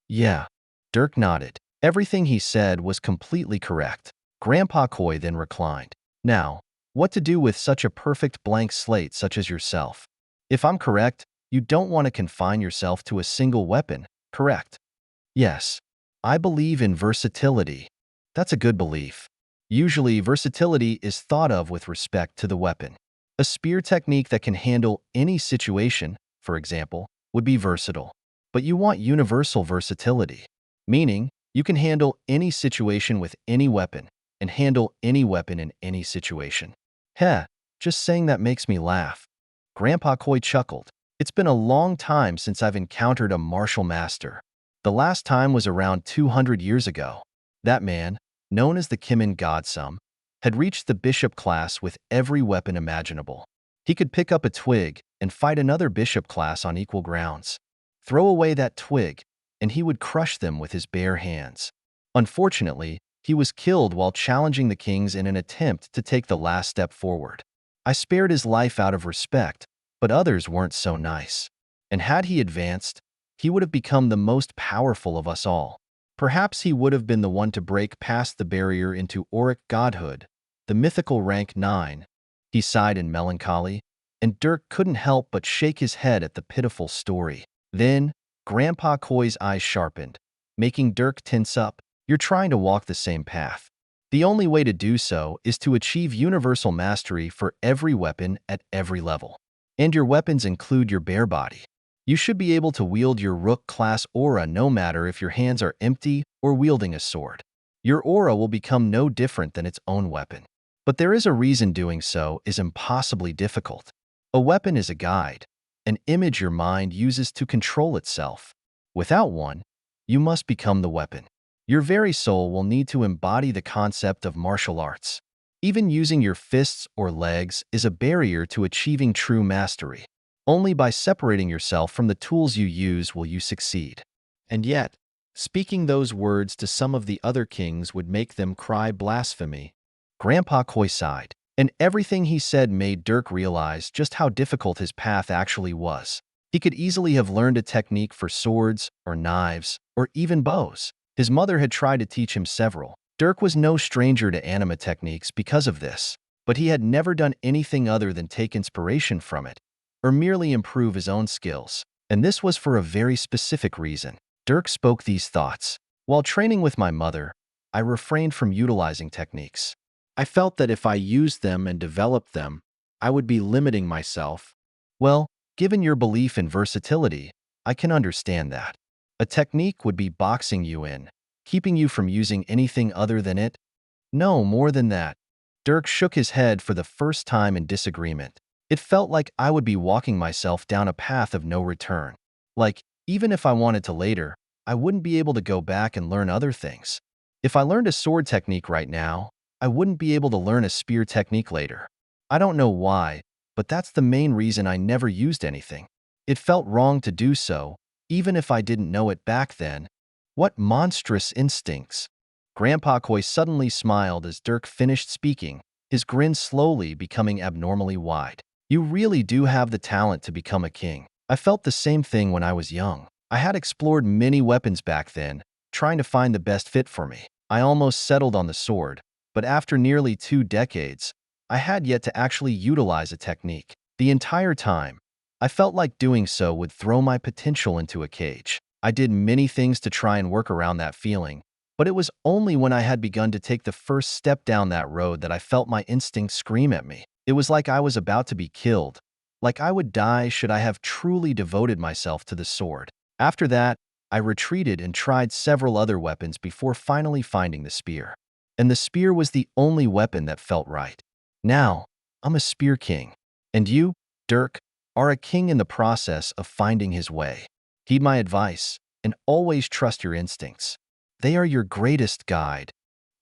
"Yeah." Dirk nodded. Everything he said was completely correct. Grandpa Koi then reclined. "Now, what to do with such a perfect blank slate such as yourself? If I'm correct, you don't want to confine yourself to a single weapon, correct?" "Yes. I believe in versatility." "That's a good belief. Usually, versatility is thought of with respect to the weapon. A spear technique that can handle any situation, for example, would be versatile. But you want universal versatility, meaning you can handle any situation with any weapon and handle any weapon in any situation." "Heh, just saying that makes me laugh." Grandpa Koi chuckled. "It's been a long time since I've encountered a martial master. The last time was around 200 years ago. That man, known as the Kimin Godsum, had reached the bishop class with every weapon imaginable. He could pick up a twig and fight another bishop class on equal grounds. Throw away that twig, and he would crush them with his bare hands. Unfortunately, he was killed while challenging the kings in an attempt to take the last step forward. I spared his life out of respect, but others weren't so nice. And had he advanced, he would have become the most powerful of us all. Perhaps he would have been the one to break past the barrier into auric godhood, the mythical rank 9. He sighed in melancholy, and Dirk couldn't help but shake his head at the pitiful story. Then, Grandpa Koi's eyes sharpened, making Dirk tense up. "You're trying to walk the same path. The only way to do so is to achieve universal mastery for every weapon at every level. And your weapons include your bare body. You should be able to wield your Rook-class aura no matter if your hands are empty or wielding a sword. Your aura will become no different than its own weapon. But there is a reason doing so is impossibly difficult. A weapon is a guide, an image your mind uses to control itself. Without one, you must become the weapon. Your very soul will need to embody the concept of martial arts. Even using your fists or legs is a barrier to achieving true mastery. Only by separating yourself from the tools you use will you succeed." And yet, speaking those words to some of the other kings would make them cry blasphemy. Grandpa Koi sighed, and everything he said made Dirk realize just how difficult his path actually was. He could easily have learned a technique for swords or knives or even bows. His mother had tried to teach him several. Dirk was no stranger to anima techniques because of this, but he had never done anything other than take inspiration from it, or merely improve his own skills. And this was for a very specific reason. Dirk spoke these thoughts. "While training with my mother, I refrained from utilizing techniques. I felt that if I used them and developed them, I would be limiting myself." "Well, given your belief in versatility, I can understand that. A technique would be boxing you in, keeping you from using anything other than it. No, more than that. Dirk shook his head for the first time in disagreement. It felt like I would be walking myself down a path of no return. Like, even if I wanted to later, I wouldn't be able to go back and learn other things. If I learned a sword technique right now, I wouldn't be able to learn a spear technique later. I don't know why, but that's the main reason I never used anything. It felt wrong to do so, even if I didn't know it back then. What monstrous instincts! Grandpa Coy suddenly smiled as Dirk finished speaking, his grin slowly becoming abnormally wide. You really do have the talent to become a king. I felt the same thing when I was young. I had explored many weapons back then, trying to find the best fit for me. I almost settled on the sword, but after nearly 2 decades, I had yet to actually utilize a technique. The entire time, I felt like doing so would throw my potential into a cage. I did many things to try and work around that feeling, but it was only when I had begun to take the first step down that road that I felt my instincts scream at me. It was like I was about to be killed, like I would die should I have truly devoted myself to the sword. After that, I retreated and tried several other weapons before finally finding the spear. And the spear was the only weapon that felt right. Now, I'm a spear king. And you, Dirk, are a king in the process of finding his way. Heed my advice, and always trust your instincts. They are your greatest guide.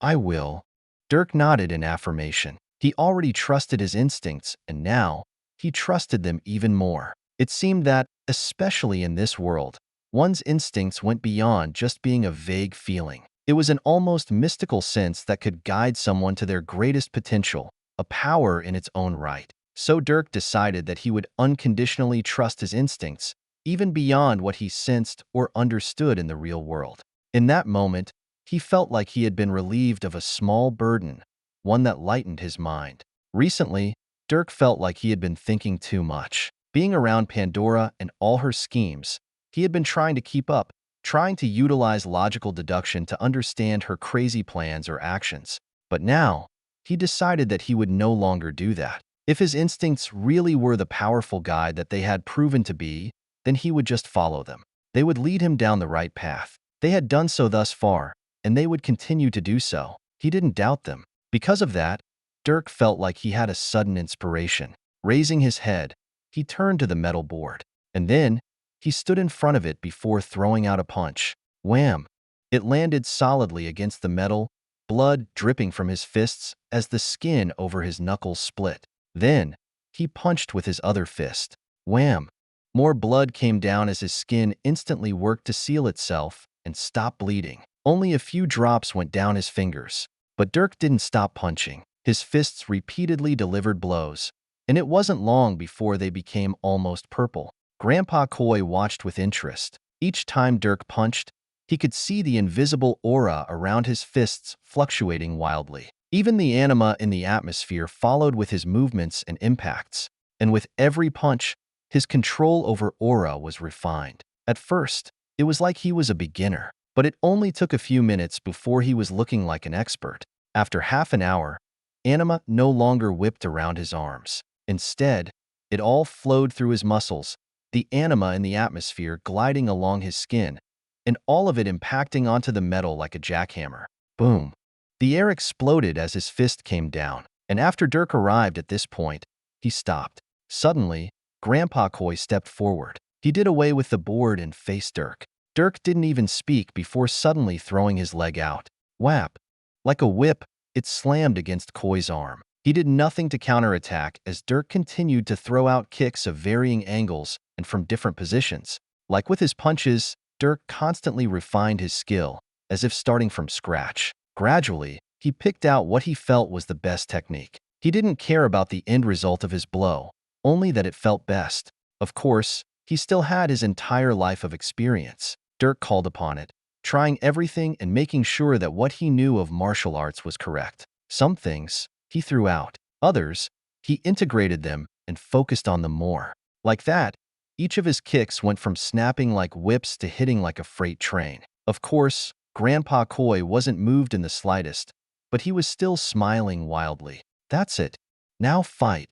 I will. Dirk nodded in affirmation. He already trusted his instincts, and now, he trusted them even more. It seemed that, especially in this world, one's instincts went beyond just being a vague feeling. It was an almost mystical sense that could guide someone to their greatest potential, a power in its own right. So Dirk decided that he would unconditionally trust his instincts, even beyond what he sensed or understood in the real world. In that moment, he felt like he had been relieved of a small burden, one that lightened his mind. Recently, Dirk felt like he had been thinking too much. Being around Pandora and all her schemes, he had been trying to keep up, trying to utilize logical deduction to understand her crazy plans or actions. But now, he decided that he would no longer do that. If his instincts really were the powerful guide that they had proven to be, then he would just follow them. They would lead him down the right path. They had done so thus far, and they would continue to do so. He didn't doubt them. Because of that, Dirk felt like he had a sudden inspiration. Raising his head, he turned to the metal board. And then, he stood in front of it before throwing out a punch. Wham! It landed solidly against the metal, blood dripping from his fists as the skin over his knuckles split. Then, he punched with his other fist. Wham! More blood came down as his skin instantly worked to seal itself and stop bleeding. Only a few drops went down his fingers. But Dirk didn't stop punching. His fists repeatedly delivered blows, and it wasn't long before they became almost purple. Grandpa Coy watched with interest. Each time Dirk punched, he could see the invisible aura around his fists fluctuating wildly. Even the anima in the atmosphere followed with his movements and impacts, and with every punch, his control over aura was refined. At first, it was like he was a beginner, but it only took a few minutes before he was looking like an expert. After half an hour, anima no longer whipped around his arms. Instead, it all flowed through his muscles, the anima in the atmosphere gliding along his skin, and all of it impacting onto the metal like a jackhammer. Boom! The air exploded as his fist came down, and after Dirk arrived at this point, he stopped. Suddenly, Grandpa Coy stepped forward. He did away with the board and faced Dirk. Dirk didn't even speak before suddenly throwing his leg out. Whap! Like a whip, it slammed against Coy's arm. He did nothing to counterattack as Dirk continued to throw out kicks of varying angles and from different positions. Like with his punches, Dirk constantly refined his skill, as if starting from scratch. Gradually, he picked out what he felt was the best technique. He didn't care about the end result of his blow, only that it felt best. Of course, he still had his entire life of experience. Dirk called upon it, trying everything and making sure that what he knew of martial arts was correct. Some things, he threw out. Others, he integrated them and focused on them more. Like that, each of his kicks went from snapping like whips to hitting like a freight train. Of course, Grandpa Coy wasn't moved in the slightest, but he was still smiling wildly. That's it. Now fight.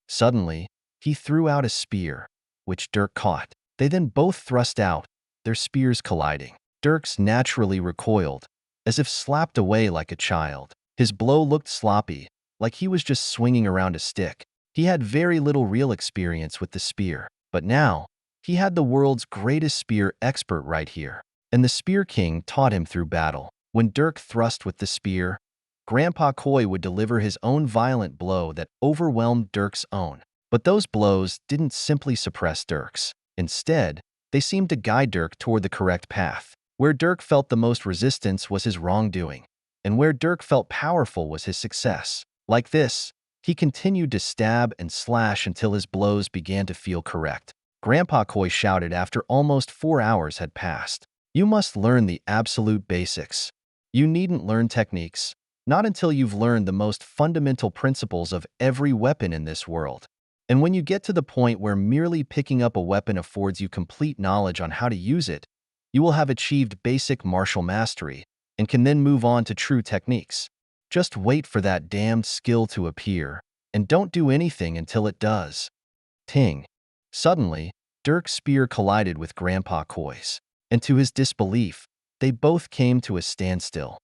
Suddenly, he threw out a spear, which Dirk caught. They then both thrust out, their spears colliding. Dirks naturally recoiled, as if slapped away like a child. His blow looked sloppy, like he was just swinging around a stick. He had very little real experience with the spear, but now, he had the world's greatest spear expert right here. And the Spear King taught him through battle. When Dirk thrust with the spear, Grandpa Koi would deliver his own violent blow that overwhelmed Dirk's own. But those blows didn't simply suppress Dirk's. Instead, they seemed to guide Dirk toward the correct path. Where Dirk felt the most resistance was his wrongdoing, and where Dirk felt powerful was his success. Like this, he continued to stab and slash until his blows began to feel correct. Grandpa Koi shouted after almost 4 hours had passed. You must learn the absolute basics. You needn't learn techniques, not until you've learned the most fundamental principles of every weapon in this world. And when you get to the point where merely picking up a weapon affords you complete knowledge on how to use it, you will have achieved basic martial mastery and can then move on to true techniques. Just wait for that damned skill to appear, and don't do anything until it does. Ting. Suddenly, Dirk's spear collided with Grandpa Koi's, and to his disbelief, they both came to a standstill.